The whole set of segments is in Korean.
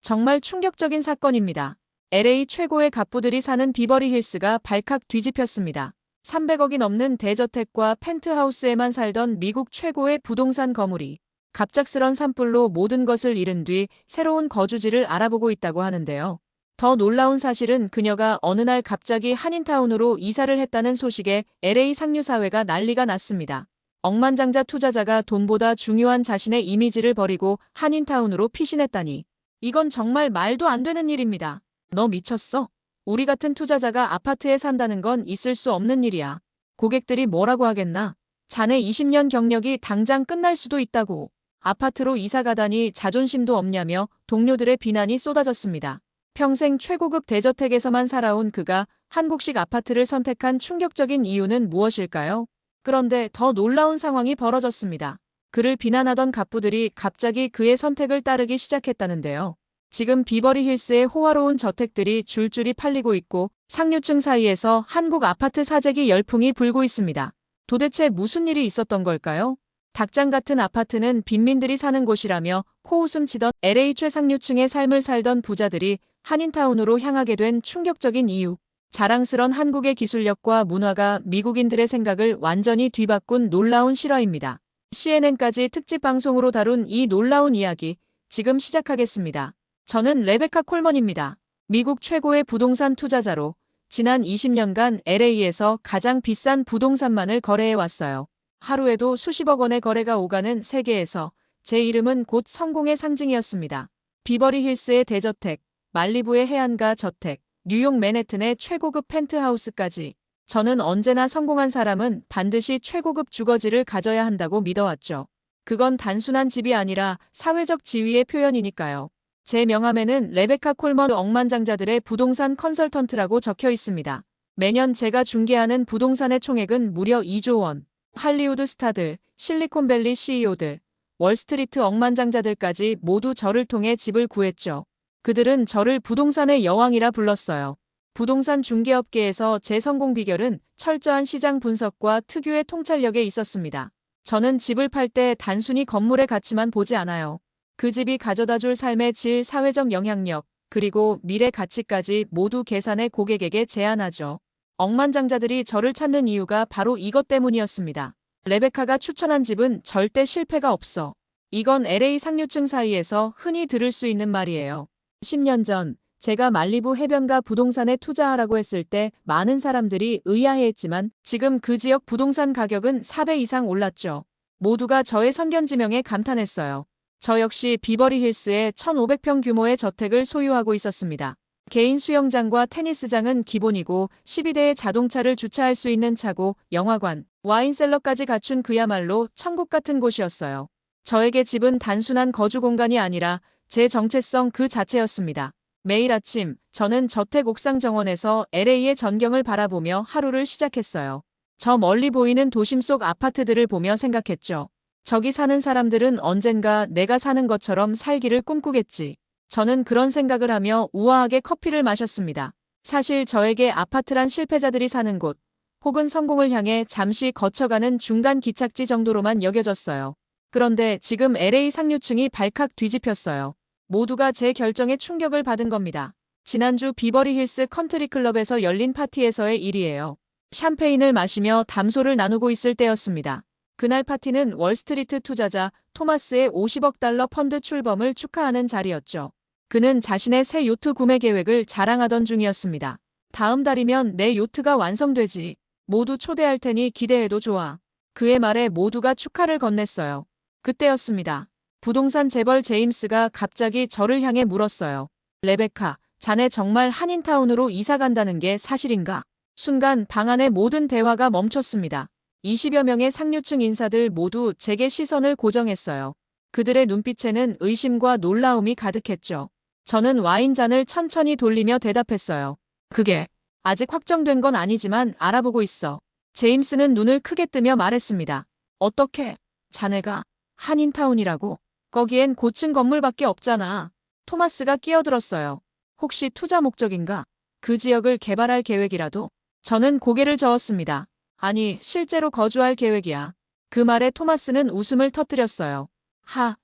정말 충격적인 사건입니다. LA 최고의 갑부들이 사는 비버리 힐스가 발칵 뒤집혔습니다. 300억이 넘는 대저택과 펜트하우스에만 살던 미국 최고의 부동산 거물이 갑작스런 산불로 모든 것을 잃은 뒤 새로운 거주지를 알아보고 있다고 하는데요. 더 놀라운 사실은 그녀가 어느 날 갑자기 한인타운으로 이사를 했다는 소식에 LA 상류사회가 난리가 났습니다. 억만장자 투자자가 돈보다 중요한 자신의 이미지를 버리고 한인타운으로 피신했다니. 이건 정말 말도 안 되는 일입니다. 너 미쳤어? 우리 같은 투자자가 아파트에 산다는 건 있을 수 없는 일이야. 고객들이 뭐라고 하겠나? 자네 20년 경력이 당장 끝날 수도 있다고. 아파트로 이사 가다니 자존심도 없냐며 동료들의 비난이 쏟아졌습니다. 평생 최고급 대저택에서만 살아온 그가 한국식 아파트를 선택한 충격적인 이유는 무엇일까요? 그런데 더 놀라운 상황이 벌어졌습니다. 그를 비난하던 갑부들이 갑자기 그의 선택을 따르기 시작했다는데요. 지금 비버리 힐스의 호화로운 저택들이 줄줄이 팔리고 있고 상류층 사이에서 한국 아파트 사재기 열풍이 불고 있습니다. 도대체 무슨 일이 있었던 걸까요? 닭장 같은 아파트는 빈민들이 사는 곳이라며 코웃음 치던 LA 최상류층의 삶을 살던 부자들이 한인타운으로 향하게 된 충격적인 이유. 자랑스런 한국의 기술력과 문화가 미국인들의 생각을 완전히 뒤바꾼 놀라운 실화입니다. CNN까지 특집 방송으로 다룬 이 놀라운 이야기, 지금 시작하겠습니다. 저는 레베카 콜먼입니다. 미국 최고의 부동산 투자자로 지난 20년간 LA에서 가장 비싼 부동산만을 거래해왔어요. 하루에도 수십억 원의 거래가 오가는 세계에서 제 이름은 곧 성공의 상징이었습니다. 비버리 힐스의 대저택, 말리부의 해안가 저택, 뉴욕 맨해튼의 최고급 펜트하우스까지 저는 언제나 성공한 사람은 반드시 최고급 주거지를 가져야 한다고 믿어왔죠. 그건 단순한 집이 아니라 사회적 지위의 표현이니까요. 제 명함에는 레베카 콜먼 억만장자들의 부동산 컨설턴트라고 적혀 있습니다. 매년 제가 중개하는 부동산의 총액은 무려 2조 원. 할리우드 스타들, 실리콘밸리 CEO들, 월스트리트 억만장자들까지 모두 저를 통해 집을 구했죠. 그들은 저를 부동산의 여왕이라 불렀어요. 부동산 중개업계에서 제 성공 비결은 철저한 시장 분석과 특유의 통찰력에 있었습니다. 저는 집을 팔 때 단순히 건물의 가치만 보지 않아요. 그 집이 가져다 줄 삶의 질, 사회적 영향력, 그리고 미래 가치까지 모두 계산해 고객에게 제안하죠. 억만장자들이 저를 찾는 이유가 바로 이것 때문이었습니다. 레베카가 추천한 집은 절대 실패가 없어. 이건 LA 상류층 사이에서 흔히 들을 수 있는 말이에요. 10년 전 제가 말리부 해변가 부동산에 투자하라고 했을 때 많은 사람들이 의아해했지만 지금 그 지역 부동산 가격은 4배 이상 올랐죠. 모두가 저의 선견지명에 감탄했어요. 저 역시 비버리 힐스에 1,500평 규모의 저택을 소유하고 있었습니다. 개인 수영장과 테니스장은 기본이고 12대의 자동차를 주차할 수 있는 차고, 영화관, 와인셀러까지 갖춘 그야말로 천국 같은 곳이었어요. 저에게 집은 단순한 거주 공간이 아니라 제 정체성 그 자체였습니다. 매일 아침 저는 저택 옥상 정원에서 LA의 전경을 바라보며 하루를 시작했어요. 저 멀리 보이는 도심 속 아파트들을 보며 생각했죠. 저기 사는 사람들은 언젠가 내가 사는 것처럼 살기를 꿈꾸겠지. 저는 그런 생각을 하며 우아하게 커피를 마셨습니다. 사실 저에게 아파트란 실패자들이 사는 곳, 혹은 성공을 향해 잠시 거쳐가는 중간 기착지 정도로만 여겨졌어요. 그런데 지금 LA 상류층이 발칵 뒤집혔어요. 모두가 제 결정에 충격을 받은 겁니다. 지난주 비버리 힐스 컨트리 클럽에서 열린 파티에서의 일이에요. 샴페인을 마시며 담소를 나누고 있을 때였습니다. 그날 파티는 월스트리트 투자자 토마스의 50억 달러 펀드 출범을 축하하는 자리였죠. 그는 자신의 새 요트 구매 계획을 자랑하던 중이었습니다. 다음 달이면 내 요트가 완성되지. 모두 초대할 테니 기대해도 좋아. 그의 말에 모두가 축하를 건넸어요. 그때였습니다. 부동산 재벌 제임스가 갑자기 저를 향해 물었어요. 레베카, 자네 정말 한인타운으로 이사 간다는 게 사실인가? 순간 방 안의 모든 대화가 멈췄습니다. 20여 명의 상류층 인사들 모두 제게 시선을 고정했어요. 그들의 눈빛에는 의심과 놀라움이 가득했죠. 저는 와인잔을 천천히 돌리며 대답했어요. 그게 아직 확정된 건 아니지만 알아보고 있어. 제임스는 눈을 크게 뜨며 말했습니다. 어떻게? 자네가 한인타운이라고? 거기엔 고층 건물밖에 없잖아. 토마스가 끼어들었어요. 혹시 투자 목적인가? 그 지역을 개발할 계획이라도? 저는 고개를 저었습니다. 아니, 실제로 거주할 계획이야. 그 말에 토마스는 웃음을 터뜨렸어요.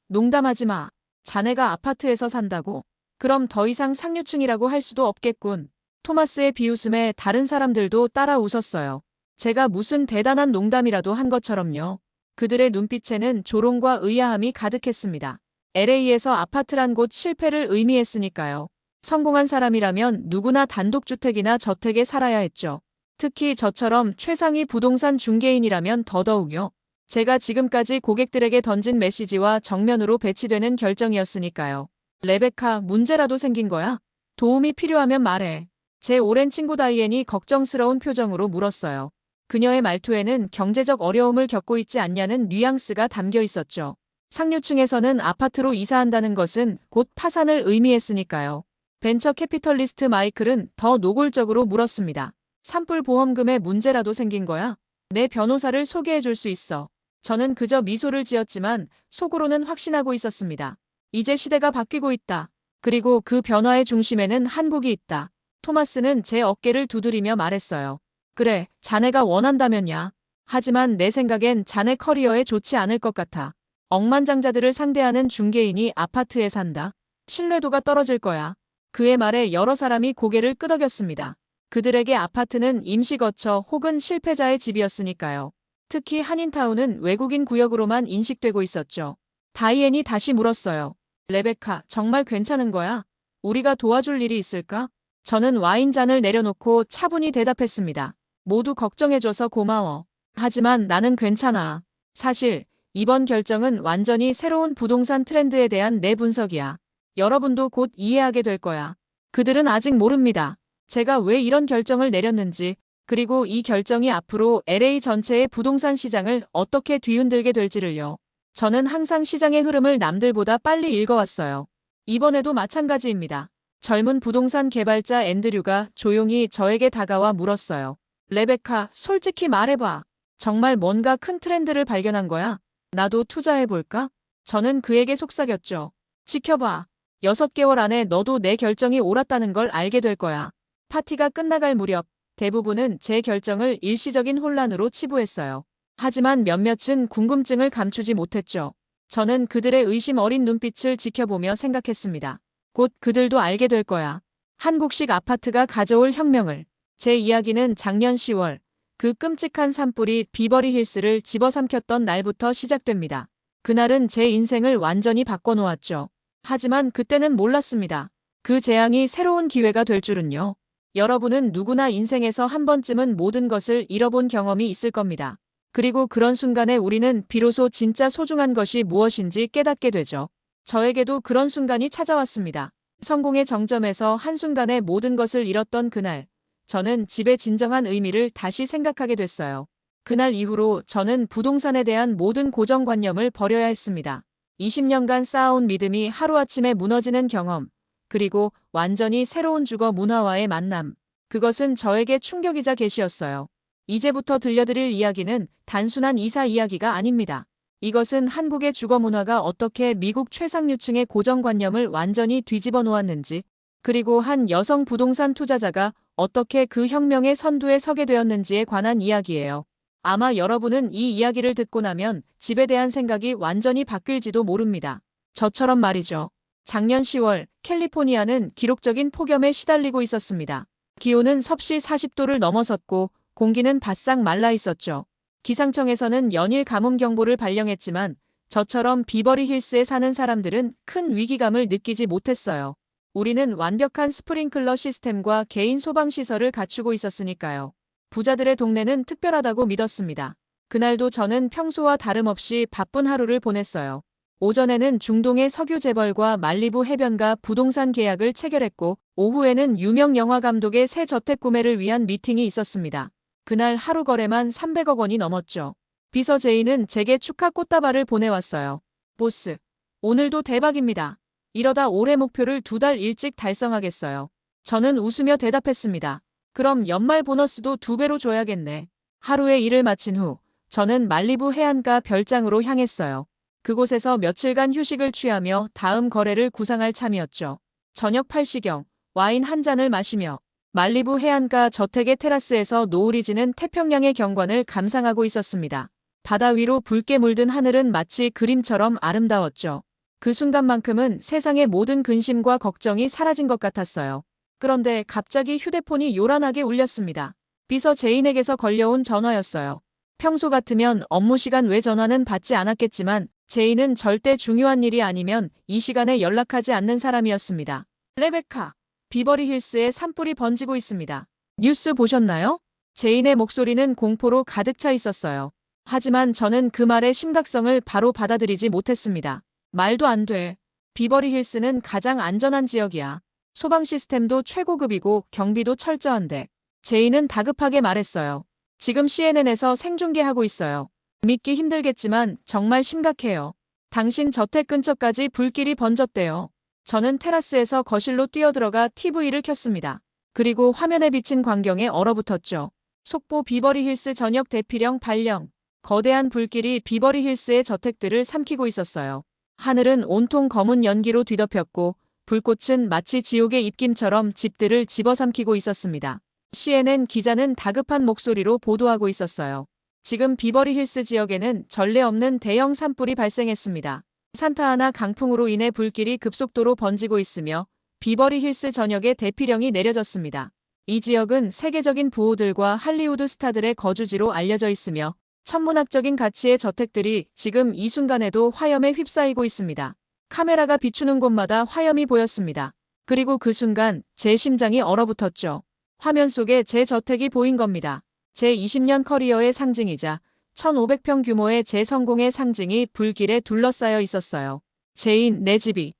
농담하지 마. 자네가 아파트에서 산다고? 그럼 더 이상 상류층이라고 할 수도 없겠군. 토마스의 비웃음에 다른 사람들도 따라 웃었어요. 제가 무슨 대단한 농담이라도 한 것처럼요. 그들의 눈빛에는 조롱과 의아함이 가득했습니다. LA에서 아파트란 곳 실패를 의미했으니까요. 성공한 사람이라면 누구나 단독주택이나 저택에 살아야 했죠. 특히 저처럼 최상위 부동산 중개인이라면 더더욱요. 제가 지금까지 고객들에게 던진 메시지와 정면으로 배치되는 결정이었으니까요. 레베카, 문제라도 생긴 거야? 도움이 필요하면 말해. 제 오랜 친구 다이앤이 걱정스러운 표정으로 물었어요. 그녀의 말투에는 경제적 어려움을 겪고 있지 않냐는 뉘앙스가 담겨 있었죠. 상류층에서는 아파트로 이사한다는 것은 곧 파산을 의미했으니까요. 벤처 캐피털리스트 마이클은 더 노골적으로 물었습니다. 산불 보험금에 문제라도 생긴 거야? 내 변호사를 소개해 줄 수 있어. 저는 그저 미소를 지었지만 속으로는 확신하고 있었습니다. 이제 시대가 바뀌고 있다. 그리고 그 변화의 중심에는 한국이 있다. 토마스는 제 어깨를 두드리며 말했어요. 그래, 자네가 원한다면야. 하지만 내 생각엔 자네 커리어에 좋지 않을 것 같아. 억만장자들을 상대하는 중개인이 아파트에 산다. 신뢰도가 떨어질 거야. 그의 말에 여러 사람이 고개를 끄덕였습니다. 그들에게 아파트는 임시거처 혹은 실패자의 집이었으니까요. 특히 한인타운은 외국인 구역으로만 인식되고 있었죠. 다이앤이 다시 물었어요. 레베카, 정말 괜찮은 거야? 우리가 도와줄 일이 있을까? 저는 와인잔을 내려놓고 차분히 대답했습니다. 모두 걱정해줘서 고마워. 하지만 나는 괜찮아. 사실 이번 결정은 완전히 새로운 부동산 트렌드에 대한 내 분석이야. 여러분도 곧 이해하게 될 거야. 그들은 아직 모릅니다. 제가 왜 이런 결정을 내렸는지, 그리고 이 결정이 앞으로 LA 전체의 부동산 시장을 어떻게 뒤흔들게 될지를요. 저는 항상 시장의 흐름을 남들보다 빨리 읽어왔어요. 이번에도 마찬가지입니다. 젊은 부동산 개발자 앤드류가 조용히 저에게 다가와 물었어요. 레베카, 솔직히 말해봐. 정말 뭔가 큰 트렌드를 발견한 거야? 나도 투자해볼까? 저는 그에게 속삭였죠. 지켜봐. 6개월 안에 너도 내 결정이 옳았다는 걸 알게 될 거야. 파티가 끝나갈 무렵 대부분은 제 결정을 일시적인 혼란으로 치부했어요. 하지만 몇몇은 궁금증을 감추지 못했죠. 저는 그들의 의심 어린 눈빛을 지켜보며 생각했습니다. 곧 그들도 알게 될 거야. 한국식 아파트가 가져올 혁명을. 제 이야기는 작년 10월 그 끔찍한 산불이 비버리 힐스를 집어삼켰던 날부터 시작됩니다. 그날은 제 인생을 완전히 바꿔놓았죠. 하지만 그때는 몰랐습니다. 그 재앙이 새로운 기회가 될 줄은요. 여러분은 누구나 인생에서 한 번쯤은 모든 것을 잃어본 경험이 있을 겁니다. 그리고 그런 순간에 우리는 비로소 진짜 소중한 것이 무엇인지 깨닫게 되죠. 저에게도 그런 순간이 찾아왔습니다. 성공의 정점에서 한순간에 모든 것을 잃었던 그날, 저는 집의 진정한 의미를 다시 생각하게 됐어요. 그날 이후로 저는 부동산에 대한 모든 고정관념을 버려야 했습니다. 20년간 쌓아온 믿음이 하루아침에 무너지는 경험, 그리고 완전히 새로운 주거 문화와의 만남. 그것은 저에게 충격이자 계시였어요. 이제부터 들려드릴 이야기는 단순한 이사 이야기가 아닙니다. 이것은 한국의 주거 문화가 어떻게 미국 최상류층의 고정관념을 완전히 뒤집어 놓았는지, 그리고 한 여성 부동산 투자자가 어떻게 그 혁명의 선두에 서게 되었는지에 관한 이야기예요. 아마 여러분은 이 이야기를 듣고 나면 집에 대한 생각이 완전히 바뀔지도 모릅니다. 저처럼 말이죠. 작년 10월 캘리포니아는 기록적인 폭염에 시달리고 있었습니다. 기온은 섭씨 40도를 넘어섰고 공기는 바싹 말라 있었죠. 기상청에서는 연일 가뭄 경보를 발령했지만 저처럼 비버리 힐스에 사는 사람들은 큰 위기감을 느끼지 못했어요. 우리는 완벽한 스프링클러 시스템과 개인 소방시설을 갖추고 있었으니까요. 부자들의 동네는 특별하다고 믿었습니다. 그날도 저는 평소와 다름없이 바쁜 하루를 보냈어요. 오전에는 중동의 석유 재벌과 말리부 해변가 부동산 계약을 체결했고 오후에는 유명 영화 감독의 새 저택 구매를 위한 미팅이 있었습니다. 그날 하루 거래만 300억 원이 넘었죠. 비서 제이는 제게 축하 꽃다발을 보내왔어요. 보스, 오늘도 대박입니다. 이러다 올해 목표를 2달 일찍 달성하겠어요. 저는 웃으며 대답했습니다. 그럼 연말 보너스도 2배로 줘야겠네. 하루의 일을 마친 후 저는 말리부 해안가 별장으로 향했어요. 그곳에서 며칠간 휴식을 취하며 다음 거래를 구상할 참이었죠. 저녁 8시경 와인 한 잔을 마시며 말리부 해안가 저택의 테라스에서 노을이 지는 태평양의 경관을 감상하고 있었습니다. 바다 위로 붉게 물든 하늘은 마치 그림처럼 아름다웠죠. 그 순간만큼은 세상의 모든 근심과 걱정이 사라진 것 같았어요. 그런데 갑자기 휴대폰이 요란하게 울렸습니다. 비서 제인에게서 걸려온 전화였어요. 평소 같으면 업무 시간 외 전화는 받지 않았겠지만 제인은 절대 중요한 일이 아니면 이 시간에 연락하지 않는 사람이었습니다. 레베카, 비버리 힐스에 산불이 번지고 있습니다. 뉴스 보셨나요? 제인의 목소리는 공포로 가득 차 있었어요. 하지만 저는 그 말의 심각성을 바로 받아들이지 못했습니다. 말도 안 돼. 비버리 힐스는 가장 안전한 지역이야. 소방 시스템도 최고급이고 경비도 철저한데. 제인은 다급하게 말했어요. 지금 CNN에서 생중계하고 있어요. 믿기 힘들겠지만 정말 심각해요. 당신 저택 근처까지 불길이 번졌대요. 저는 테라스에서 거실로 뛰어들어가 TV를 켰습니다. 그리고 화면에 비친 광경에 얼어붙었죠. 속보 비버리 힐스 전역 대피령 발령. 거대한 불길이 비버리 힐스의 저택들을 삼키고 있었어요. 하늘은 온통 검은 연기로 뒤덮였고 불꽃은 마치 지옥의 입김처럼 집들을 집어삼키고 있었습니다. CNN 기자는 다급한 목소리로 보도하고 있었어요. 지금 비버리 힐스 지역에는 전례 없는 대형 산불이 발생했습니다. 산타아나 강풍으로 인해 불길이 급속도로 번지고 있으며 비버리 힐스 전역에 대피령이 내려졌습니다. 이 지역은 세계적인 부호들과 할리우드 스타들의 거주지로 알려져 있으며 천문학적인 가치의 저택들이 지금 이 순간에도 화염에 휩싸이고 있습니다. 카메라가 비추는 곳마다 화염이 보였습니다. 그리고 그 순간 제 심장이 얼어붙었죠. 화면 속에 제 저택이 보인 겁니다. 제 20년 커리어의 상징이자 1,500평 규모의 제 성공의 상징이 불길에 둘러싸여 있었어요. 제인, 내 집이.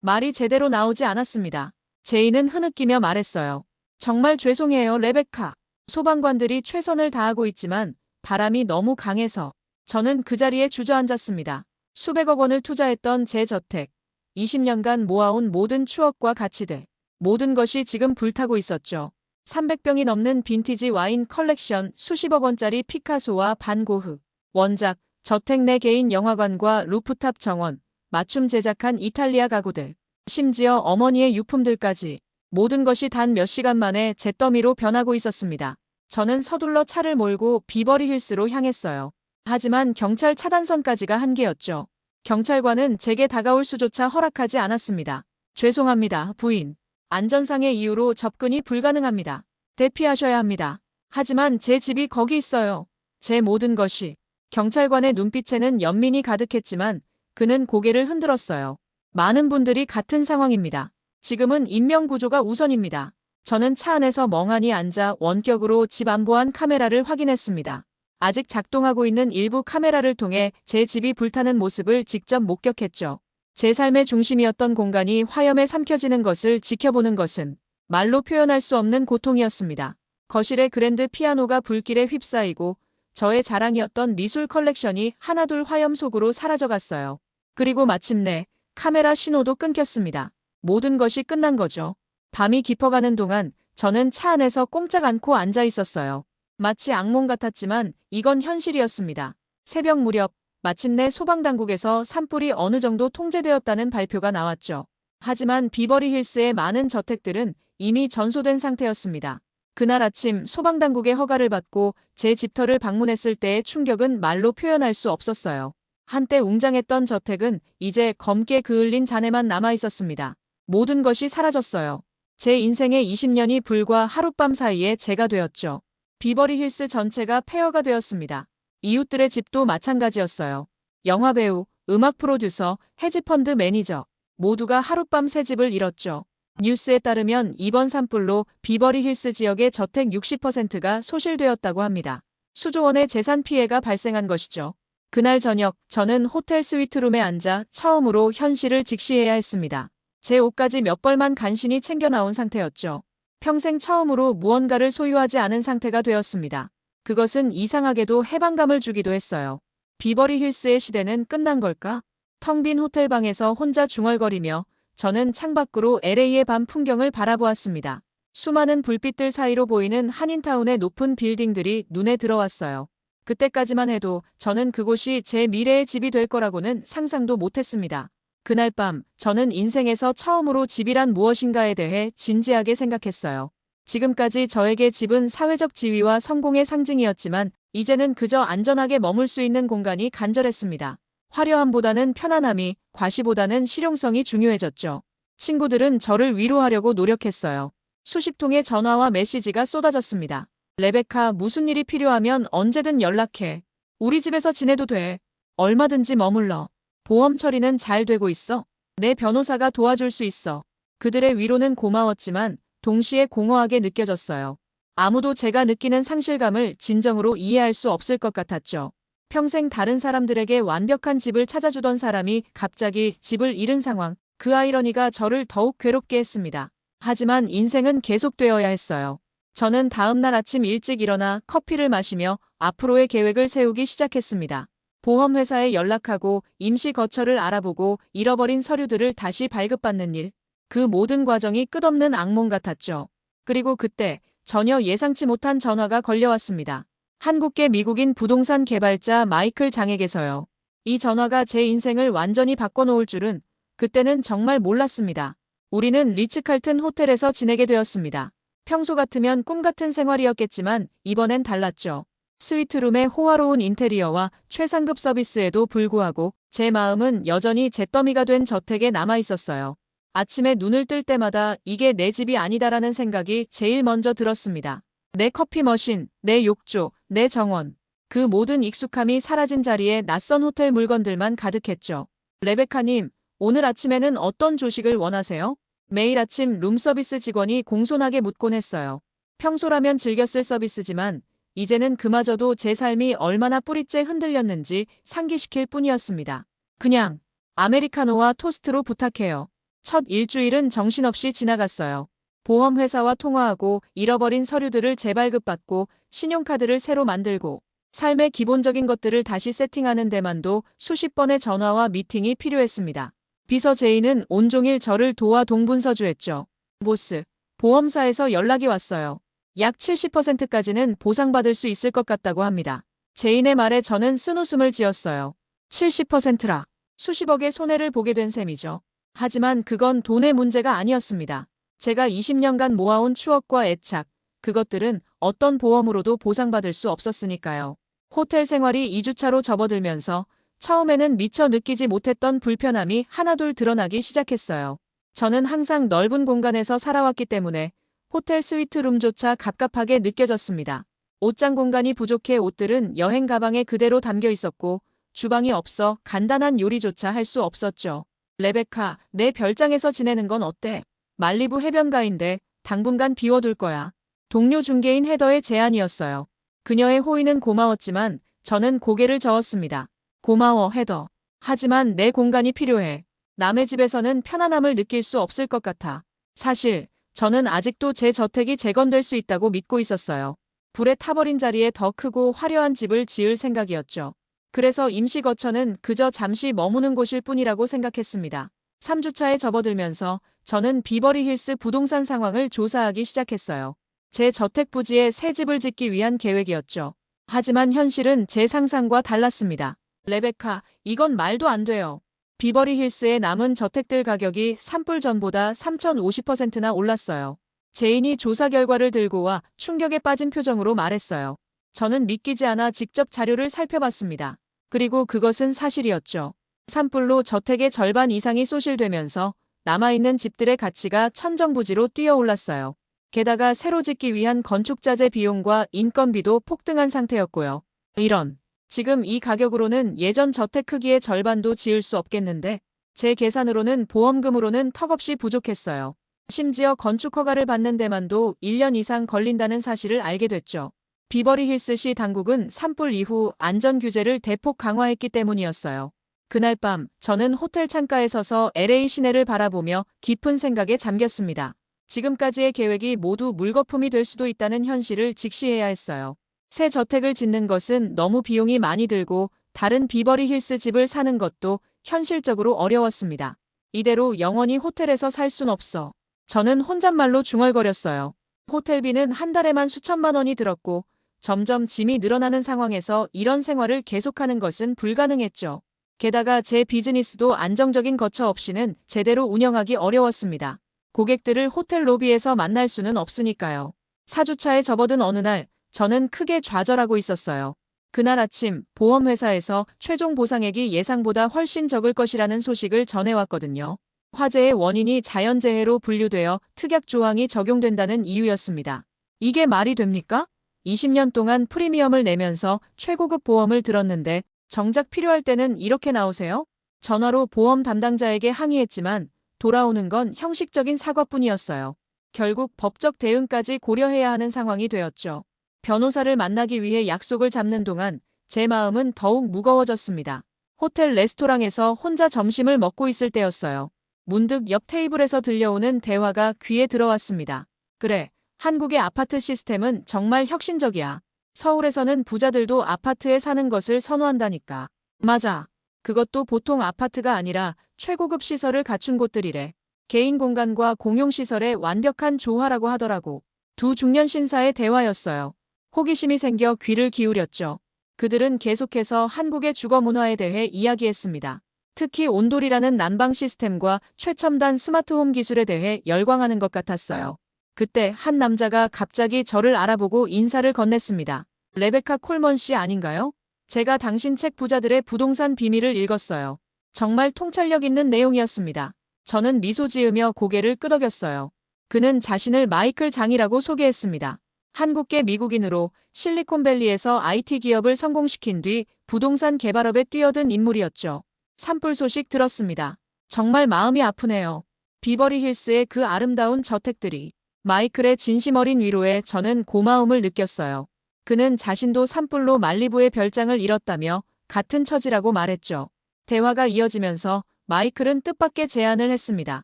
말이 제대로 나오지 않았습니다. 제인은 흐느끼며 말했어요. 정말 죄송해요, 레베카. 소방관들이 최선을 다하고 있지만 바람이 너무 강해서. 저는 그 자리에 주저앉았습니다. 수백억 원을 투자했던 제 저택. 20년간 모아온 모든 추억과 가치들. 모든 것이 지금 불타고 있었죠. 300병이 넘는 빈티지 와인 컬렉션, 수십억 원짜리 피카소와 반 고흐, 원작, 저택 내 개인 영화관과 루프탑 정원, 맞춤 제작한 이탈리아 가구들, 심지어 어머니의 유품들까지 모든 것이 단 몇 시간 만에 잿더미로 변하고 있었습니다. 저는 서둘러 차를 몰고 비버리 힐스로 향했어요. 하지만 경찰 차단선까지가 한계였죠. 경찰관은 제게 다가올 수조차 허락하지 않았습니다. 죄송합니다, 부인. 안전상의 이유로 접근이 불가능합니다. 대피하셔야 합니다. 하지만 제 집이 거기 있어요. 제 모든 것이. 경찰관의 눈빛에는 연민이 가득했지만 그는 고개를 흔들었어요. 많은 분들이 같은 상황입니다. 지금은 인명구조가 우선입니다. 저는 차 안에서 멍하니 앉아 원격으로 집 안보안 카메라를 확인했습니다. 아직 작동하고 있는 일부 카메라를 통해 제 집이 불타는 모습을 직접 목격했죠. 제 삶의 중심이었던 공간이 화염에 삼켜지는 것을 지켜보는 것은 말로 표현할 수 없는 고통이었습니다. 거실의 그랜드 피아노가 불길에 휩싸이고 저의 자랑이었던 미술 컬렉션이 하나둘 화염 속으로 사라져갔어요. 그리고 마침내 카메라 신호도 끊겼습니다. 모든 것이 끝난 거죠. 밤이 깊어가는 동안 저는 차 안에서 꼼짝 않고 앉아 있었어요. 마치 악몽 같았지만 이건 현실이었습니다. 새벽 무렵 마침내 소방당국에서 산불이 어느 정도 통제되었다는 발표가 나왔죠. 하지만 비버리 힐스의 많은 저택들은 이미 전소된 상태였습니다. 그날 아침 소방당국의 허가를 받고 제 집터를 방문했을 때의 충격은 말로 표현할 수 없었어요. 한때 웅장했던 저택은 이제 검게 그을린 잔해만 남아 있었습니다. 모든 것이 사라졌어요. 제 인생의 20년이 불과 하룻밤 사이에 제가 되었죠. 비버리 힐스 전체가 폐허가 되었습니다. 이웃들의 집도 마찬가지였어요. 영화배우, 음악 프로듀서, 헤지펀드 매니저 모두가 하룻밤 새 집을 잃었죠. 뉴스에 따르면 이번 산불로 비버리 힐스 지역의 저택 60%가 소실되었다고 합니다. 수조 원의 재산 피해가 발생한 것이죠. 그날 저녁 저는 호텔 스위트룸에 앉아 처음으로 현실을 직시해야 했습니다. 제 옷까지 몇 벌만 간신히 챙겨 나온 상태였죠. 평생 처음으로 무언가를 소유하지 않은 상태가 되었습니다. 그것은 이상하게도 해방감을 주기도 했어요. 비버리 힐스의 시대는 끝난 걸까? 텅 빈 호텔방에서 혼자 중얼거리며 저는 창밖으로 LA의 밤 풍경을 바라보았습니다. 수많은 불빛들 사이로 보이는 한인타운의 높은 빌딩들이 눈에 들어왔어요. 그때까지만 해도 저는 그곳이 제 미래의 집이 될 거라고는 상상도 못했습니다. 그날 밤 저는 인생에서 처음으로 집이란 무엇인가에 대해 진지하게 생각했어요. 지금까지 저에게 집은 사회적 지위와 성공의 상징이었지만 이제는 그저 안전하게 머물 수 있는 공간이 간절했습니다. 화려함보다는 편안함이, 과시보다는 실용성이 중요해졌죠. 친구들은 저를 위로하려고 노력했어요. 수십 통의 전화와 메시지가 쏟아졌습니다. 레베카, 무슨 일이 필요하면 언제든 연락해. 우리 집에서 지내도 돼. 얼마든지 머물러. 보험 처리는 잘 되고 있어. 내 변호사가 도와줄 수 있어. 그들의 위로는 고마웠지만 동시에 공허하게 느껴졌어요. 아무도 제가 느끼는 상실감을 진정으로 이해할 수 없을 것 같았죠. 평생 다른 사람들에게 완벽한 집을 찾아주던 사람이 갑자기 집을 잃은 상황, 그 아이러니가 저를 더욱 괴롭게 했습니다. 하지만 인생은 계속되어야 했어요. 저는 다음 날 아침 일찍 일어나 커피를 마시며 앞으로의 계획을 세우기 시작했습니다. 보험회사에 연락하고 임시 거처를 알아보고 잃어버린 서류들을 다시 발급받는 일. 그 모든 과정이 끝없는 악몽 같았죠. 그리고 그때 전혀 예상치 못한 전화가 걸려왔습니다. 한국계 미국인 부동산 개발자 마이클 장에게서요. 이 전화가 제 인생을 완전히 바꿔놓을 줄은 그때는 정말 몰랐습니다. 우리는 리츠칼튼 호텔에서 지내게 되었습니다. 평소 같으면 꿈 같은 생활이었겠지만 이번엔 달랐죠. 스위트룸의 호화로운 인테리어와 최상급 서비스에도 불구하고 제 마음은 여전히 잿더미가 된 저택에 남아 있었어요. 아침에 눈을 뜰 때마다 이게 내 집이 아니다라는 생각이 제일 먼저 들었습니다. 내 커피 머신, 내 욕조, 내 정원. 그 모든 익숙함이 사라진 자리에 낯선 호텔 물건들만 가득했죠. 레베카님, 오늘 아침에는 어떤 조식을 원하세요? 매일 아침 룸서비스 직원이 공손하게 묻곤 했어요. 평소라면 즐겼을 서비스지만 이제는 그마저도 제 삶이 얼마나 뿌리째 흔들렸는지 상기시킬 뿐이었습니다. 그냥 아메리카노와 토스트로 부탁해요. 첫 일주일은 정신없이 지나갔어요. 보험회사와 통화하고 잃어버린 서류들을 재발급받고 신용카드를 새로 만들고 삶의 기본적인 것들을 다시 세팅하는 데만도 수십 번의 전화와 미팅이 필요했습니다. 비서 제이는 온종일 저를 도와 동분서주했죠. 보스, 보험사에서 연락이 왔어요. 약 70%까지는 보상받을 수 있을 것 같다고 합니다. 제인의 말에 저는 쓴웃음을 지었어요. 70%라. 수십억의 손해를 보게 된 셈이죠. 하지만 그건 돈의 문제가 아니었습니다. 제가 20년간 모아온 추억과 애착, 그것들은 어떤 보험으로도 보상받을 수 없었으니까요. 호텔 생활이 2주차로 접어들면서 처음에는 미처 느끼지 못했던 불편함이 하나둘 드러나기 시작했어요. 저는 항상 넓은 공간에서 살아왔기 때문에 호텔 스위트룸조차 갑갑하게 느껴졌습니다. 옷장 공간이 부족해 옷들은 여행 가방에 그대로 담겨 있었고 주방이 없어 간단한 요리조차 할 수 없었죠. 레베카, 내 별장에서 지내는 건 어때? 말리부 해변가인데 당분간 비워둘 거야. 동료 중개인 헤더의 제안이었어요. 그녀의 호의는 고마웠지만 저는 고개를 저었습니다. 고마워, 헤더. 하지만 내 공간이 필요해. 남의 집에서는 편안함을 느낄 수 없을 것 같아. 사실 저는 아직도 제 저택이 재건될 수 있다고 믿고 있었어요. 불에 타버린 자리에 더 크고 화려한 집을 지을 생각이었죠. 그래서 임시 거처는 그저 잠시 머무는 곳일 뿐이라고 생각했습니다. 3주차에 접어들면서 저는 비버리 힐스 부동산 상황을 조사하기 시작했어요. 제 저택 부지에 새 집을 짓기 위한 계획이었죠. 하지만 현실은 제 상상과 달랐습니다. 레베카, 이건 말도 안 돼요. 비버리 힐스의 남은 저택들 가격이 산불 전보다 3,050%나 올랐어요. 제인이 조사 결과를 들고 와 충격에 빠진 표정으로 말했어요. 저는 믿기지 않아 직접 자료를 살펴봤습니다. 그리고 그것은 사실이었죠. 산불로 저택의 절반 이상이 소실되면서 남아있는 집들의 가치가 천정부지로 뛰어올랐어요. 게다가 새로 짓기 위한 건축자재 비용과 인건비도 폭등한 상태였고요. 이런. 지금 이 가격으로는 예전 저택 크기의 절반도 지을 수 없겠는데 제 계산으로는 보험금으로는 턱없이 부족했어요. 심지어 건축 허가를 받는 데만도 1년 이상 걸린다는 사실을 알게 됐죠. 비버리 힐스시 당국은 산불 이후 안전 규제를 대폭 강화했기 때문이었어요. 그날 밤 저는 호텔 창가에 서서 LA 시내를 바라보며 깊은 생각에 잠겼습니다. 지금까지의 계획이 모두 물거품이 될 수도 있다는 현실을 직시해야 했어요. 새 저택을 짓는 것은 너무 비용이 많이 들고 다른 비버리 힐스 집을 사는 것도 현실적으로 어려웠습니다. 이대로 영원히 호텔에서 살 순 없어. 저는 혼잣말로 중얼거렸어요. 호텔비는 한 달에만 수천만 원이 들었고 점점 짐이 늘어나는 상황에서 이런 생활을 계속하는 것은 불가능했죠. 게다가 제 비즈니스도 안정적인 거처 없이는 제대로 운영하기 어려웠습니다. 고객들을 호텔 로비에서 만날 수는 없으니까요. 4주차에 접어든 어느 날 저는 크게 좌절하고 있었어요. 그날 아침 보험회사에서 최종 보상액이 예상보다 훨씬 적을 것이라는 소식을 전해왔거든요. 화재의 원인이 자연재해로 분류되어 특약 조항이 적용된다는 이유였습니다. 이게 말이 됩니까? 20년 동안 프리미엄을 내면서 최고급 보험을 들었는데 정작 필요할 때는 이렇게 나오세요? 전화로 보험 담당자에게 항의했지만 돌아오는 건 형식적인 사과뿐이었어요. 결국 법적 대응까지 고려해야 하는 상황이 되었죠. 변호사를 만나기 위해 약속을 잡는 동안 제 마음은 더욱 무거워졌습니다. 호텔 레스토랑에서 혼자 점심을 먹고 있을 때였어요. 문득 옆 테이블에서 들려오는 대화가 귀에 들어왔습니다. 그래, 한국의 아파트 시스템은 정말 혁신적이야. 서울에서는 부자들도 아파트에 사는 것을 선호한다니까. 맞아. 그것도 보통 아파트가 아니라 최고급 시설을 갖춘 곳들이래. 개인 공간과 공용시설의 완벽한 조화라고 하더라고. 두 중년 신사의 대화였어요. 호기심이 생겨 귀를 기울였죠. 그들은 계속해서 한국의 주거 문화에 대해 이야기했습니다. 특히 온돌이라는 난방 시스템과 최첨단 스마트홈 기술에 대해 열광하는 것 같았어요. 그때 한 남자가 갑자기 저를 알아보고 인사를 건넸습니다. 레베카 콜먼 씨 아닌가요? 제가 당신 책 부자들의 부동산 비밀을 읽었어요. 정말 통찰력 있는 내용이었습니다. 저는 미소 지으며 고개를 끄덕였어요. 그는 자신을 마이클 장이라고 소개했습니다. 한국계 미국인으로 실리콘밸리에서 IT 기업을 성공시킨 뒤 부동산 개발업에 뛰어든 인물이었죠. 산불 소식 들었습니다. 정말 마음이 아프네요. 비버리 힐스의 그 아름다운 저택들이. 마이클의 진심 어린 위로에 저는 고마움을 느꼈어요. 그는 자신도 산불로 말리부의 별장을 잃었다며 같은 처지라고 말했죠. 대화가 이어지면서 마이클은 뜻밖의 제안을 했습니다.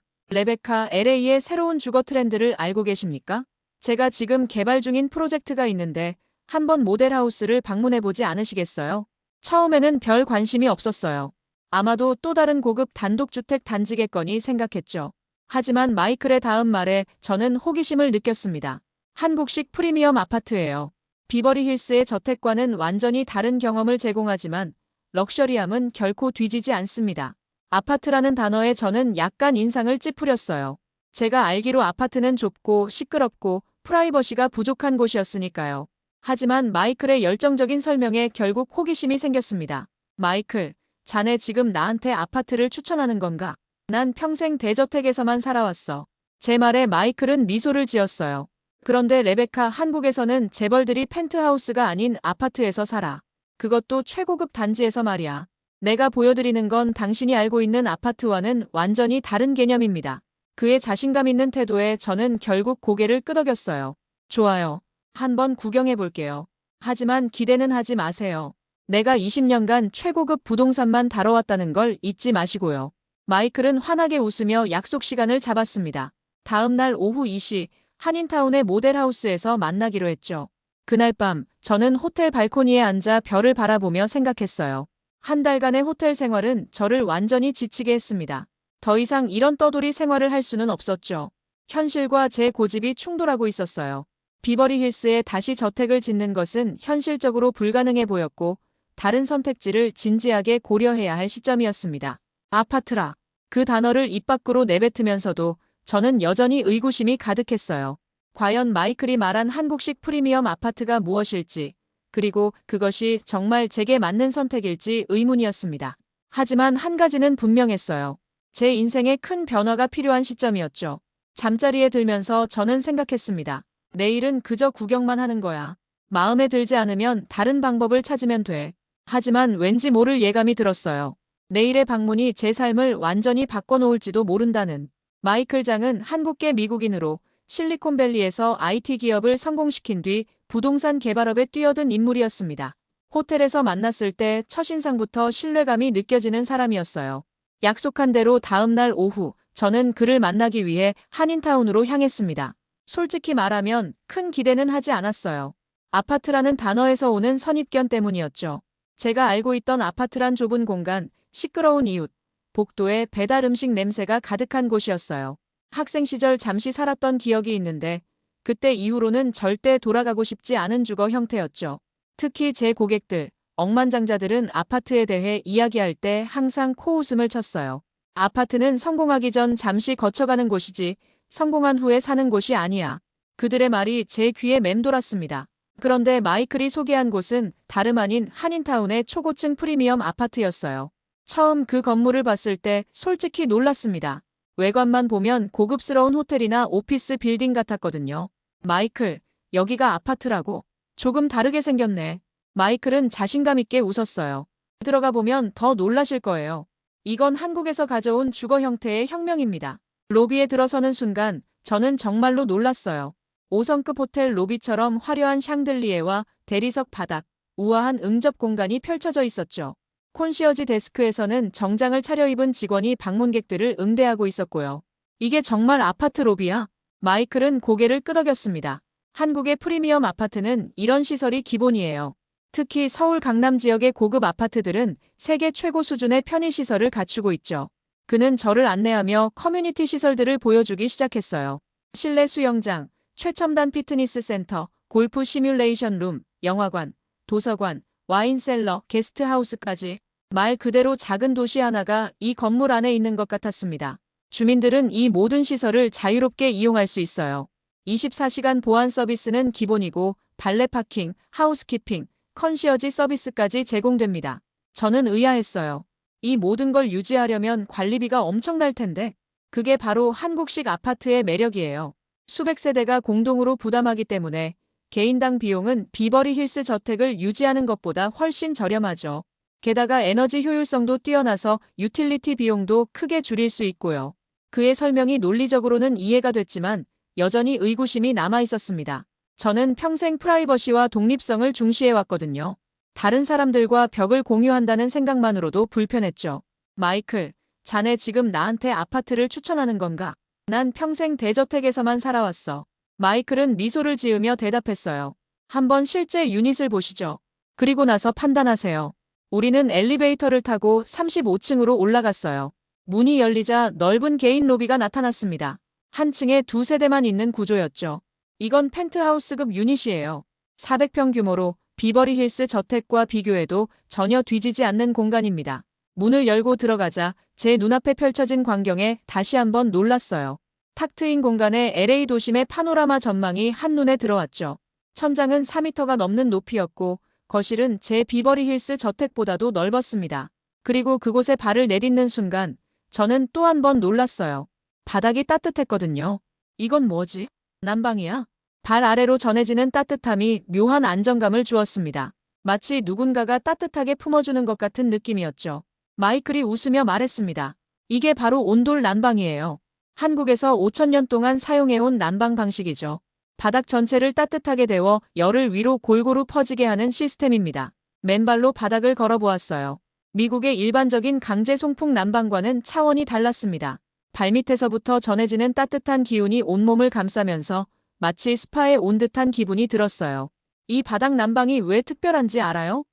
레베카, LA의 새로운 주거 트렌드를 알고 계십니까? 제가 지금 개발 중인 프로젝트가 있는데 한번 모델하우스를 방문해보지 않으시겠어요? 처음에는 별 관심이 없었어요. 아마도 또 다른 고급 단독주택 단지겠거니 생각했죠. 하지만 마이클의 다음 말에 저는 호기심을 느꼈습니다. 한국식 프리미엄 아파트예요. 비버리 힐스의 저택과는 완전히 다른 경험을 제공하지만 럭셔리함은 결코 뒤지지 않습니다. 아파트라는 단어에 저는 약간 인상을 찌푸렸어요. 제가 알기로 아파트는 좁고 시끄럽고 프라이버시가 부족한 곳이었으니까요. 하지만 마이클의 열정적인 설명에 결국 호기심이 생겼습니다. 마이클, 자네 지금 나한테 아파트를 추천하는 건가? 난 평생 대저택에서만 살아왔어. 제 말에 마이클은 미소를 지었어요. 그런데 레베카, 한국에서는 재벌들이 펜트하우스가 아닌 아파트에서 살아. 그것도 최고급 단지에서 말이야. 내가 보여드리는 건 당신이 알고 있는 아파트와는 완전히 다른 개념입니다. 그의 자신감 있는 태도에 저는 결국 고개를 끄덕였어요. 좋아요. 한번 구경해 볼게요. 하지만 기대는 하지 마세요. 내가 20년간 최고급 부동산만 다뤄왔다는 걸 잊지 마시고요. 마이클은 환하게 웃으며 약속 시간을 잡았습니다. 다음 날 오후 2시 한인타운의 모델하우스에서 만나기로 했죠. 그날 밤 저는 호텔 발코니에 앉아 별을 바라보며 생각했어요. 한 달간의 호텔 생활은 저를 완전히 지치게 했습니다. 더 이상 이런 떠돌이 생활을 할 수는 없었죠. 현실과 제 고집이 충돌하고 있었어요. 비버리 힐스에 다시 저택을 짓는 것은 현실적으로 불가능해 보였고 다른 선택지를 진지하게 고려해야 할 시점이었습니다. 아파트라. 그 단어를 입 밖으로 내뱉으면서도 저는 여전히 의구심이 가득했어요. 과연 마이클이 말한 한국식 프리미엄 아파트가 무엇일지, 그리고 그것이 정말 제게 맞는 선택일지 의문이었습니다. 하지만 한 가지는 분명했어요. 제 인생에 큰 변화가 필요한 시점이었죠. 잠자리에 들면서 저는 생각했습니다. 내일은 그저 구경만 하는 거야. 마음에 들지 않으면 다른 방법을 찾으면 돼. 하지만 왠지 모를 예감이 들었어요. 내일의 방문이 제 삶을 완전히 바꿔놓을지도 모른다는. 마이클 장은 한국계 미국인으로 실리콘밸리에서 IT 기업을 성공시킨 뒤 부동산 개발업에 뛰어든 인물이었습니다. 호텔에서 만났을 때 첫인상부터 신뢰감이 느껴지는 사람이었어요. 약속한 대로 다음 날 오후 저는 그를 만나기 위해 한인타운으로 향했습니다. 솔직히 말하면 큰 기대는 하지 않았어요. 아파트라는 단어에서 오는 선입견 때문이었죠. 제가 알고 있던 아파트란 좁은 공간, 시끄러운 이웃, 복도에 배달 음식 냄새가 가득한 곳이었어요. 학생 시절 잠시 살았던 기억이 있는데 그때 이후로는 절대 돌아가고 싶지 않은 주거 형태였죠. 특히 제 고객들, 억만장자들은 아파트에 대해 이야기할 때 항상 코웃음을 쳤어요. 아파트는 성공하기 전 잠시 거쳐가는 곳이지 성공한 후에 사는 곳이 아니야. 그들의 말이 제 귀에 맴돌았습니다. 그런데 마이클이 소개한 곳은 다름 아닌 한인타운의 초고층 프리미엄 아파트였어요. 처음 그 건물을 봤을 때 솔직히 놀랐습니다. 외관만 보면 고급스러운 호텔이나 오피스 빌딩 같았거든요. 마이클, 여기가 아파트라고? 조금 다르게 생겼네. 마이클은 자신감 있게 웃었어요. 들어가 보면 더 놀라실 거예요. 이건 한국에서 가져온 주거 형태의 혁명입니다. 로비에 들어서는 순간 저는 정말로 놀랐어요. 5성급 호텔 로비처럼 화려한 샹들리에와 대리석 바닥, 우아한 응접 공간이 펼쳐져 있었죠. 콘시어지 데스크에서는 정장을 차려입은 직원이 방문객들을 응대하고 있었고요. 이게 정말 아파트 로비야? 마이클은 고개를 끄덕였습니다. 한국의 프리미엄 아파트는 이런 시설이 기본이에요. 특히 서울 강남 지역의 고급 아파트들은 세계 최고 수준의 편의시설을 갖추고 있죠. 그는 저를 안내하며 커뮤니티 시설들을 보여주기 시작했어요. 실내 수영장, 최첨단 피트니스 센터, 골프 시뮬레이션 룸, 영화관, 도서관, 와인셀러, 게스트하우스까지 말 그대로 작은 도시 하나가 이 건물 안에 있는 것 같았습니다. 주민들은 이 모든 시설을 자유롭게 이용할 수 있어요. 24시간 보안 서비스는 기본이고 발레 파킹, 하우스키핑, 컨시어지 서비스까지 제공됩니다. 저는 의아했어요. 이 모든 걸 유지하려면 관리비가 엄청날 텐데 그게 바로 한국식 아파트의 매력이에요. 수백 세대가 공동으로 부담하기 때문에 개인당 비용은 비버리 힐스 저택을 유지하는 것보다 훨씬 저렴하죠. 게다가 에너지 효율성도 뛰어나서 유틸리티 비용도 크게 줄일 수 있고요. 그의 설명이 논리적으로는 이해가 됐지만 여전히 의구심이 남아 있었습니다. 저는 평생 프라이버시와 독립성을 중시해왔거든요. 다른 사람들과 벽을 공유한다는 생각만으로도 불편했죠. 마이클, 자네 지금 나한테 아파트를 추천하는 건가? 난 평생 대저택에서만 살아왔어. 마이클은 미소를 지으며 대답했어요. 한번 실제 유닛을 보시죠. 그리고 나서 판단하세요. 우리는 엘리베이터를 타고 35층으로 올라갔어요. 문이 열리자 넓은 개인 로비가 나타났습니다. 한 층에 두 세대만 있는 구조였죠. 이건 펜트하우스급 유닛이에요. 400평 규모로 비버리 힐스 저택과 비교해도 전혀 뒤지지 않는 공간입니다. 문을 열고 들어가자 제 눈앞에 펼쳐진 광경에 다시 한번 놀랐어요. 탁 트인 공간에 LA 도심의 파노라마 전망이 한눈에 들어왔죠. 천장은 4m가 넘는 높이였고 거실은 제 비버리 힐스 저택보다도 넓었습니다. 그리고 그곳에 발을 내딛는 순간 저는 또 한 번 놀랐어요. 바닥이 따뜻했거든요. 이건 뭐지? 난방이야? 발 아래로 전해지는 따뜻함이 묘한 안정감을 주었습니다. 마치 누군가가 따뜻하게 품어주는 것 같은 느낌이었죠. 마이클이 웃으며 말했습니다. 이게 바로 온돌 난방이에요. 한국에서 5,000년 동안 사용해온 난방 방식이죠. 바닥 전체를 따뜻하게 데워 열을 위로 골고루 퍼지게 하는 시스템입니다. 맨발로 바닥을 걸어보았어요. 미국의 일반적인 강제 송풍 난방과는 차원이 달랐습니다. 발밑에서부터 전해지는 따뜻한 기운이 온몸을 감싸면서 마치 스파에 온 듯한 기분이 들었어요. 이 바닥 난방이 왜 특별한지 알아요?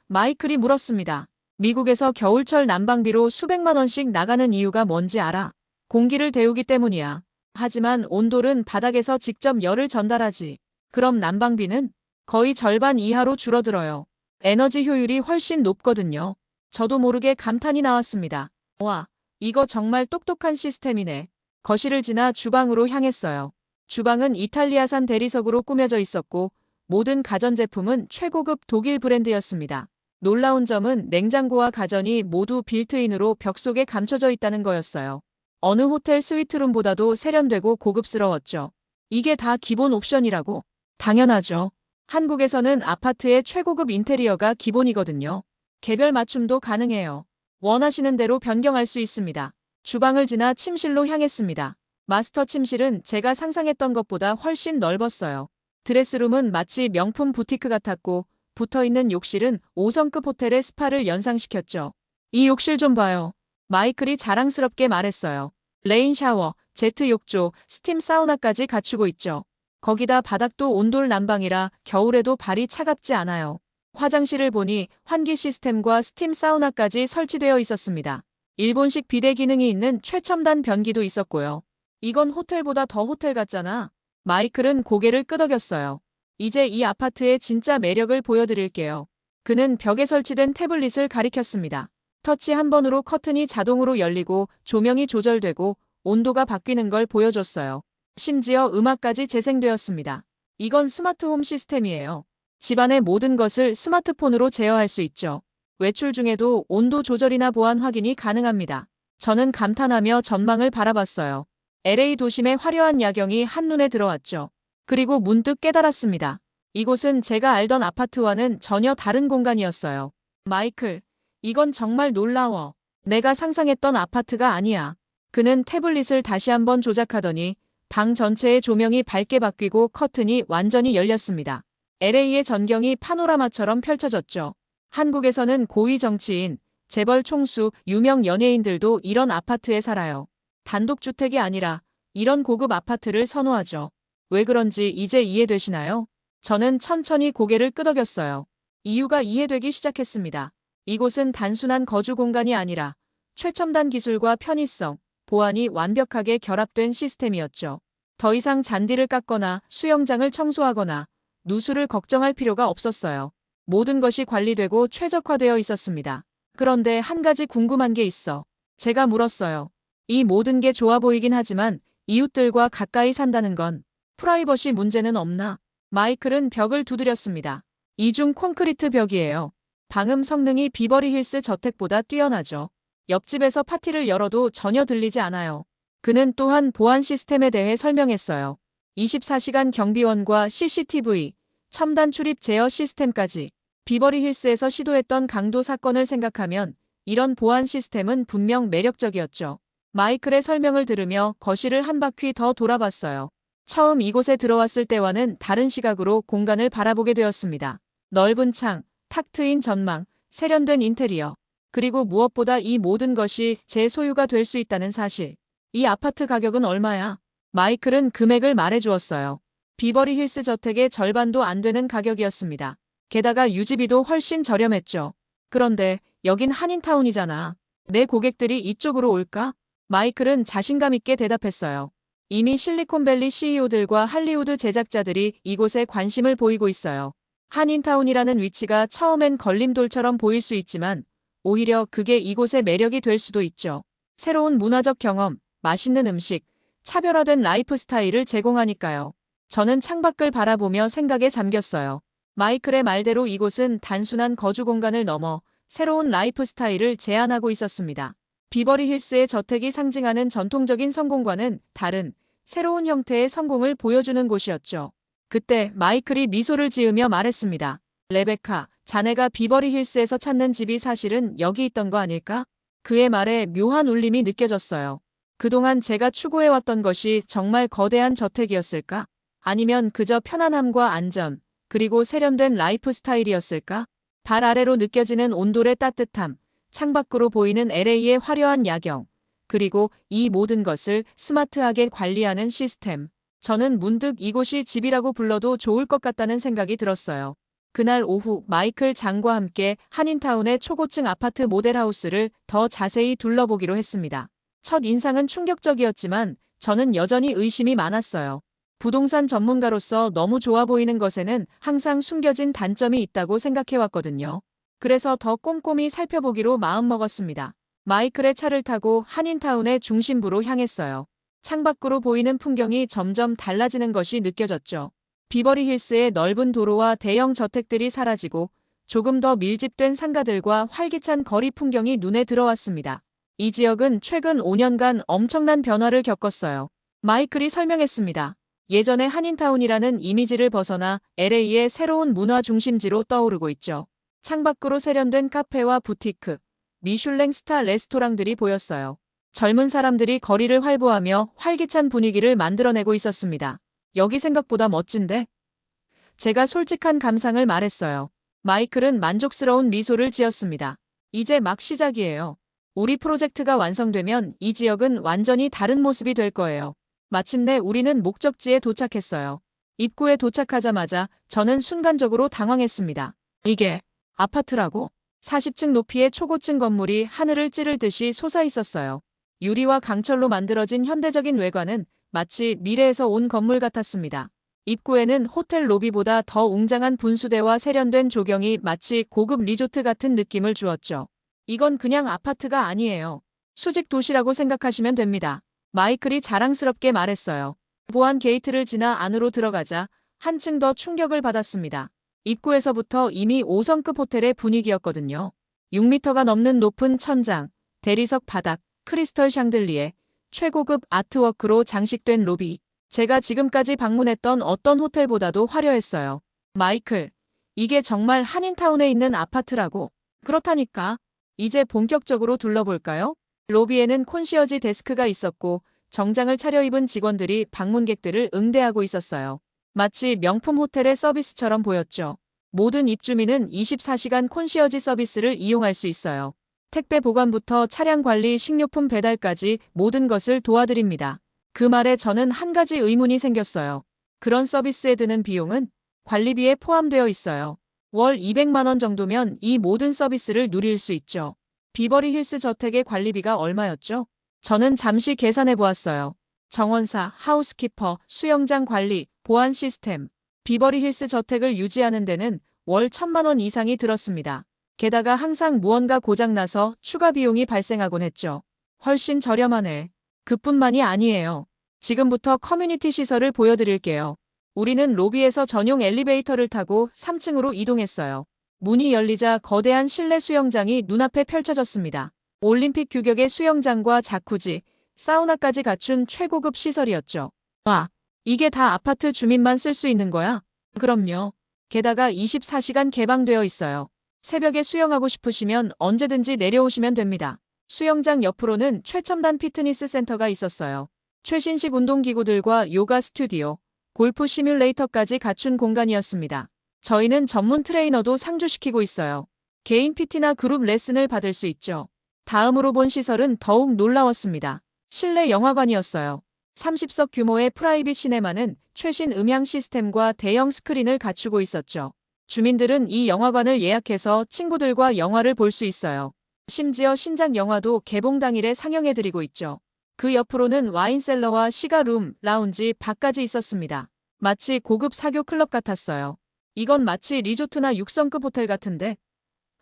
마이클이 물었습니다. 미국에서 겨울철 난방비로 수백만 원씩 나가는 이유가 뭔지 알아? 공기를 데우기 때문이야. 하지만 온돌은 바닥에서 직접 열을 전달하지. 그럼 난방비는 거의 절반 이하로 줄어들어요. 에너지 효율이 훨씬 높거든요. 저도 모르게 감탄이 나왔습니다. 와, 이거 정말 똑똑한 시스템이네. 거실을 지나 주방으로 향했어요. 주방은 이탈리아산 대리석으로 꾸며져 있었고 모든 가전제품은 최고급 독일 브랜드였습니다. 놀라운 점은 냉장고와 가전이 모두 빌트인으로 벽 속에 감춰져 있다는 거였어요. 어느 호텔 스위트룸보다도 세련되고 고급스러웠죠. 이게 다 기본 옵션이라고? 당연하죠. 한국에서는 아파트의 최고급 인테리어가 기본이거든요. 개별 맞춤도 가능해요. 원하시는 대로 변경할 수 있습니다. 주방을 지나 침실로 향했습니다. 마스터 침실은 제가 상상했던 것보다 훨씬 넓었어요. 드레스룸은 마치 명품 부티크 같았고 붙어있는 욕실은 5성급 호텔의 스파를 연상시켰죠. 이 욕실 좀 봐요. 마이클이 자랑스럽게 말했어요. 레인 샤워, 제트 욕조, 스팀 사우나까지 갖추고 있죠. 거기다 바닥도 온돌 난방이라 겨울에도 발이 차갑지 않아요. 화장실을 보니 환기 시스템과 스팀 사우나까지 설치되어 있었습니다. 일본식 비데 기능이 있는 최첨단 변기도 있었고요. 이건 호텔보다 더 호텔 같잖아. 마이클은 고개를 끄덕였어요. 이제 이 아파트의 진짜 매력을 보여드릴게요. 그는 벽에 설치된 태블릿을 가리켰습니다. 터치 한 번으로 커튼이 자동으로 열리고 조명이 조절되고 온도가 바뀌는 걸 보여줬어요. 심지어 음악까지 재생되었습니다. 이건 스마트홈 시스템이에요. 집안의 모든 것을 스마트폰으로 제어할 수 있죠. 외출 중에도 온도 조절이나 보안 확인이 가능합니다. 저는 감탄하며 전망을 바라봤어요. LA 도심의 화려한 야경이 한눈에 들어왔죠. 그리고 문득 깨달았습니다. 이곳은 제가 알던 아파트와는 전혀 다른 공간이었어요. 마이클, 이건 정말 놀라워. 내가 상상했던 아파트가 아니야. 그는 태블릿을 다시 한번 조작하더니 방 전체의 조명이 밝게 바뀌고 커튼이 완전히 열렸습니다. LA의 전경이 파노라마처럼 펼쳐졌죠. 한국에서는 고위 정치인, 재벌 총수, 유명 연예인들도 이런 아파트에 살아요. 단독주택이 아니라 이런 고급 아파트를 선호하죠. 왜 그런지 이제 이해되시나요? 저는 천천히 고개를 끄덕였어요. 이유가 이해되기 시작했습니다. 이곳은 단순한 거주 공간이 아니라 최첨단 기술과 편의성, 보안이 완벽하게 결합된 시스템이었죠. 더 이상 잔디를 깎거나 수영장을 청소하거나 누수를 걱정할 필요가 없었어요. 모든 것이 관리되고 최적화되어 있었습니다. 그런데 한 가지 궁금한 게 있어. 제가 물었어요. 이 모든 게 좋아 보이긴 하지만 이웃들과 가까이 산다는 건 프라이버시 문제는 없나? 마이클은 벽을 두드렸습니다. 이중 콘크리트 벽이에요. 방음 성능이 비버리 힐스 저택보다 뛰어나죠. 옆집에서 파티를 열어도 전혀 들리지 않아요. 그는 또한 보안 시스템에 대해 설명했어요. 24시간 경비원과 CCTV, 첨단 출입 제어 시스템까지. 비버리 힐스에서 시도했던 강도 사건을 생각하면 이런 보안 시스템은 분명 매력적이었죠. 마이클의 설명을 들으며 거실을 한 바퀴 더 돌아봤어요. 처음 이곳에 들어왔을 때와는 다른 시각으로 공간을 바라보게 되었습니다. 넓은 창, 탁 트인 전망, 세련된 인테리어. 그리고 무엇보다 이 모든 것이 제 소유가 될 수 있다는 사실. 이 아파트 가격은 얼마야? 마이클은 금액을 말해주었어요. 비버리 힐스 저택의 절반도 안 되는 가격이었습니다. 게다가 유지비도 훨씬 저렴했죠. 그런데 여긴 한인타운이잖아. 내 고객들이 이쪽으로 올까? 마이클은 자신감 있게 대답했어요. 이미 실리콘밸리 CEO들과 할리우드 제작자들이 이곳에 관심을 보이고 있어요. 한인타운이라는 위치가 처음엔 걸림돌처럼 보일 수 있지만 오히려 그게 이곳의 매력이 될 수도 있죠. 새로운 문화적 경험, 맛있는 음식, 차별화된 라이프 스타일을 제공하니까요. 저는 창밖을 바라보며 생각에 잠겼어요. 마이클의 말대로 이곳은 단순한 거주 공간을 넘어 새로운 라이프 스타일을 제안하고 있었습니다. 비버리 힐스의 저택이 상징하는 전통적인 성공과는 다른 새로운 형태의 성공을 보여주는 곳이었죠. 그때 마이클이 미소를 지으며 말했습니다. 레베카, 자네가 비버리 힐스에서 찾는 집이 사실은 여기 있던 거 아닐까? 그의 말에 묘한 울림이 느껴졌어요. 그동안 제가 추구해왔던 것이 정말 거대한 저택이었을까? 아니면 그저 편안함과 안전, 그리고 세련된 라이프 스타일이었을까? 발 아래로 느껴지는 온돌의 따뜻함, 창밖으로 보이는 LA의 화려한 야경, 그리고 이 모든 것을 스마트하게 관리하는 시스템. 저는 문득 이곳이 집이라고 불러도 좋을 것 같다는 생각이 들었어요. 그날 오후 마이클 장과 함께 한인타운의 초고층 아파트 모델하우스를 더 자세히 둘러보기로 했습니다. 첫 인상은 충격적이었지만 저는 여전히 의심이 많았어요. 부동산 전문가로서 너무 좋아 보이는 것에는 항상 숨겨진 단점이 있다고 생각해왔거든요. 그래서 더 꼼꼼히 살펴보기로 마음먹었습니다. 마이클의 차를 타고 한인타운의 중심부로 향했어요. 창밖으로 보이는 풍경이 점점 달라지는 것이 느껴졌죠. 비버리 힐스의 넓은 도로와 대형 저택들이 사라지고 조금 더 밀집된 상가들과 활기찬 거리 풍경이 눈에 들어왔습니다. 이 지역은 최근 5년간 엄청난 변화를 겪었어요. 마이클이 설명했습니다. 예전의 한인타운이라는 이미지를 벗어나 LA의 새로운 문화 중심지로 떠오르고 있죠. 창밖으로 세련된 카페와 부티크, 미슐랭 스타 레스토랑들이 보였어요. 젊은 사람들이 거리를 활보하며 활기찬 분위기를 만들어내고 있었습니다. 여기 생각보다 멋진데? 제가 솔직한 감상을 말했어요. 마이클은 만족스러운 미소를 지었습니다. 이제 막 시작이에요. 우리 프로젝트가 완성되면 이 지역은 완전히 다른 모습이 될 거예요. 마침내 우리는 목적지에 도착했어요. 입구에 도착하자마자 저는 순간적으로 당황했습니다. 이게 아파트라고? 40층 높이의 초고층 건물이 하늘을 찌를 듯이 솟아 있었어요. 유리와 강철로 만들어진 현대적인 외관은 마치 미래에서 온 건물 같았습니다. 입구에는 호텔 로비보다 더 웅장한 분수대와 세련된 조경이 마치 고급 리조트 같은 느낌을 주었죠. 이건 그냥 아파트가 아니에요. 수직 도시라고 생각하시면 됩니다. 마이클이 자랑스럽게 말했어요. 보안 게이트를 지나 안으로 들어가자 한층 더 충격을 받았습니다. 입구에서부터 이미 5성급 호텔의 분위기였거든요. 6m가 넘는 높은 천장, 대리석 바닥, 크리스털 샹들리에, 최고급 아트워크로 장식된 로비. 제가 지금까지 방문했던 어떤 호텔보다도 화려했어요. 마이클, 이게 정말 한인타운에 있는 아파트라고. 그렇다니까. 이제 본격적으로 둘러볼까요? 로비에는 콘시어지 데스크가 있었고 정장을 차려입은 직원들이 방문객들을 응대하고 있었어요. 마치 명품 호텔의 서비스처럼 보였죠. 모든 입주민은 24시간 콘시어지 서비스를 이용할 수 있어요. 택배 보관부터 차량 관리, 식료품 배달까지 모든 것을 도와드립니다. 그 말에 저는 한 가지 의문이 생겼어요. 그런 서비스에 드는 비용은 관리비에 포함되어 있어요. 월 200만 원 정도면 이 모든 서비스를 누릴 수 있죠. 비버리 힐스 저택의 관리비가 얼마였죠? 저는 잠시 계산해 보았어요. 정원사, 하우스키퍼, 수영장 관리, 보안 시스템. 비버리 힐스 저택을 유지하는 데는 월 1,000만 원 이상이 들었습니다. 게다가 항상 무언가 고장나서 추가 비용이 발생하곤 했죠. 훨씬 저렴하네. 그뿐만이 아니에요. 지금부터 커뮤니티 시설을 보여드릴게요. 우리는 로비에서 전용 엘리베이터를 타고 3층으로 이동했어요. 문이 열리자 거대한 실내 수영장이 눈앞에 펼쳐졌습니다. 올림픽 규격의 수영장과 자쿠지, 사우나까지 갖춘 최고급 시설이었죠. 와, 이게 다 아파트 주민만 쓸 수 있는 거야? 그럼요. 게다가 24시간 개방되어 있어요. 새벽에 수영하고 싶으시면 언제든지 내려오시면 됩니다. 수영장 옆으로는 최첨단 피트니스 센터가 있었어요. 최신식 운동기구들과 요가 스튜디오, 골프 시뮬레이터까지 갖춘 공간이었습니다. 저희는 전문 트레이너도 상주시키고 있어요. 개인 PT나 그룹 레슨을 받을 수 있죠. 다음으로 본 시설은 더욱 놀라웠습니다. 실내 영화관이었어요. 30석 규모의 프라이빗 시네마는 최신 음향 시스템과 대형 스크린을 갖추고 있었죠. 주민들은 이 영화관을 예약해서 친구들과 영화를 볼 수 있어요. 심지어 신작 영화도 개봉 당일에 상영해드리고 있죠. 그 옆으로는 와인셀러와 시가룸, 라운지, 바까지 있었습니다. 마치 고급 사교 클럽 같았어요. 이건 마치 리조트나 6성급 호텔 같은데?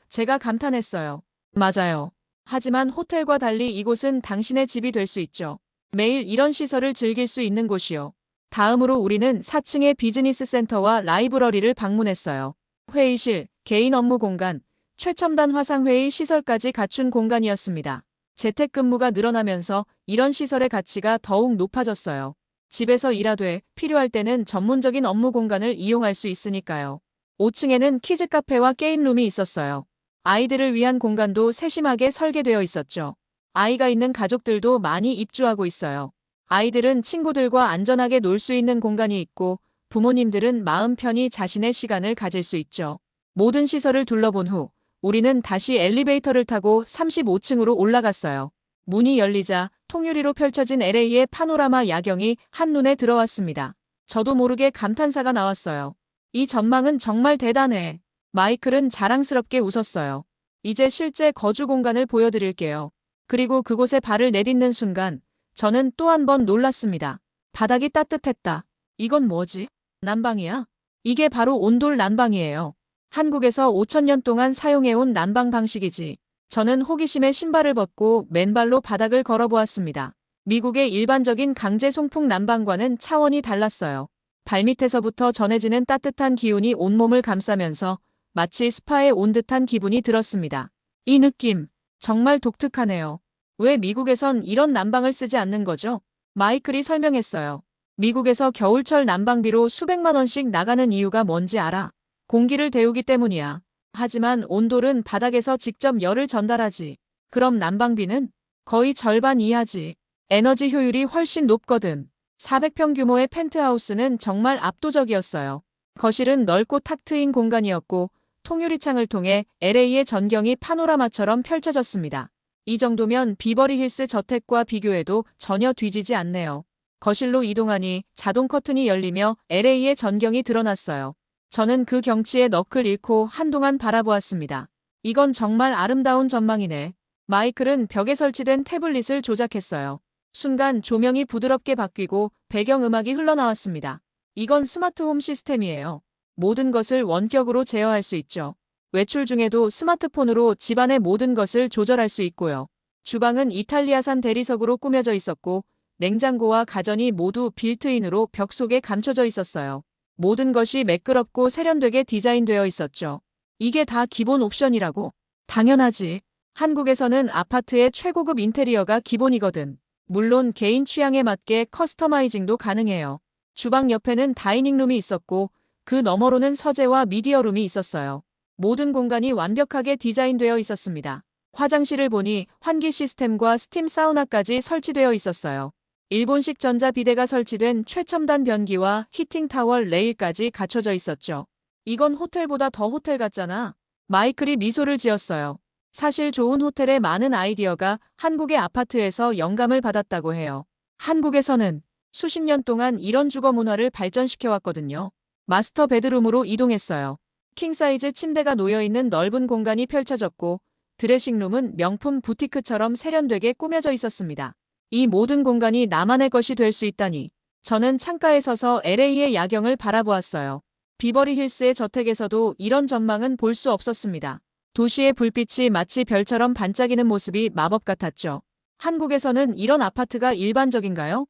제가 감탄했어요. 맞아요. 하지만 호텔과 달리 이곳은 당신의 집이 될 수 있죠. 매일 이런 시설을 즐길 수 있는 곳이요. 다음으로 우리는 4층의 비즈니스 센터와 라이브러리를 방문했어요. 회의실, 개인 업무 공간, 최첨단 화상회의 시설까지 갖춘 공간이었습니다. 재택근무가 늘어나면서 이런 시설의 가치가 더욱 높아졌어요. 집에서 일하되 필요할 때는 전문적인 업무 공간을 이용할 수 있으니까요. 5층에는 키즈 카페와 게임룸이 있었어요. 아이들을 위한 공간도 세심하게 설계되어 있었죠. 아이가 있는 가족들도 많이 입주하고 있어요. 아이들은 친구들과 안전하게 놀 수 있는 공간이 있고 부모님들은 마음 편히 자신의 시간을 가질 수 있죠. 모든 시설을 둘러본 후 우리는 다시 엘리베이터를 타고 35층으로 올라갔어요. 문이 열리자 통유리로 펼쳐진 LA의 파노라마 야경이 한눈에 들어왔습니다. 저도 모르게 감탄사가 나왔어요. 이 전망은 정말 대단해. 마이클은 자랑스럽게 웃었어요. 이제 실제 거주 공간을 보여드릴게요. 그리고 그곳에 발을 내딛는 순간 저는 또 한 번 놀랐습니다. 바닥이 따뜻했다. 이건 뭐지? 난방이야? 이게 바로 온돌 난방이에요. 한국에서 5,000년 동안 사용해온 난방 방식이지. 저는 호기심에 신발을 벗고 맨발로 바닥을 걸어보았습니다. 미국의 일반적인 강제 송풍 난방과는 차원이 달랐어요. 발밑에서부터 전해지는 따뜻한 기운이 온몸을 감싸면서 마치 스파에 온 듯한 기분이 들었습니다. 이 느낌, 정말 독특하네요. 왜 미국에선 이런 난방을 쓰지 않는 거죠? 마이클이 설명했어요. 미국에서 겨울철 난방비로 수백만 원씩 나가는 이유가 뭔지 알아? 공기를 데우기 때문이야. 하지만 온돌은 바닥에서 직접 열을 전달하지. 그럼 난방비는 거의 절반 이하지. 에너지 효율이 훨씬 높거든. 400평 규모의 펜트하우스는 정말 압도적이었어요. 거실은 넓고 탁 트인 공간이었고 통유리창을 통해 LA의 전경이 파노라마처럼 펼쳐졌습니다. 이 정도면 비버리 힐스 저택과 비교해도 전혀 뒤지지 않네요. 거실로 이동하니 자동 커튼이 열리며 LA의 전경이 드러났어요. 저는 그 경치에 넋을 잃고 한동안 바라보았습니다. 이건 정말 아름다운 전망이네. 마이클은 벽에 설치된 태블릿을 조작했어요. 순간 조명이 부드럽게 바뀌고 배경음악이 흘러나왔습니다. 이건 스마트홈 시스템이에요. 모든 것을 원격으로 제어할 수 있죠. 외출 중에도 스마트폰으로 집안의 모든 것을 조절할 수 있고요. 주방은 이탈리아산 대리석으로 꾸며져 있었고 냉장고와 가전이 모두 빌트인으로 벽 속에 감춰져 있었어요. 모든 것이 매끄럽고 세련되게 디자인되어 있었죠. 이게 다 기본 옵션이라고? 당연하지. 한국에서는 아파트의 최고급 인테리어가 기본이거든. 물론 개인 취향에 맞게 커스터마이징도 가능해요. 주방 옆에는 다이닝룸이 있었고 그 너머로는 서재와 미디어룸이 있었어요. 모든 공간이 완벽하게 디자인되어 있었습니다. 화장실을 보니 환기 시스템과 스팀 사우나까지 설치되어 있었어요. 일본식 전자비데가 설치된 최첨단 변기와 히팅 타월 레일까지 갖춰져 있었죠. 이건 호텔보다 더 호텔 같잖아. 마이클이 미소를 지었어요. 사실 좋은 호텔의 많은 아이디어가 한국의 아파트에서 영감을 받았다고 해요. 한국에서는 수십 년 동안 이런 주거 문화를 발전시켜왔거든요. 마스터 베드룸으로 이동했어요. 킹사이즈 침대가 놓여있는 넓은 공간이 펼쳐졌고 드레싱룸은 명품 부티크처럼 세련되게 꾸며져 있었습니다. 이 모든 공간이 나만의 것이 될 수 있다니. 저는 창가에 서서 LA의 야경을 바라보았어요. 비버리 힐스의 저택에서도 이런 전망은 볼 수 없었습니다. 도시의 불빛이 마치 별처럼 반짝이는 모습이 마법 같았죠. 한국에서는 이런 아파트가 일반적인가요?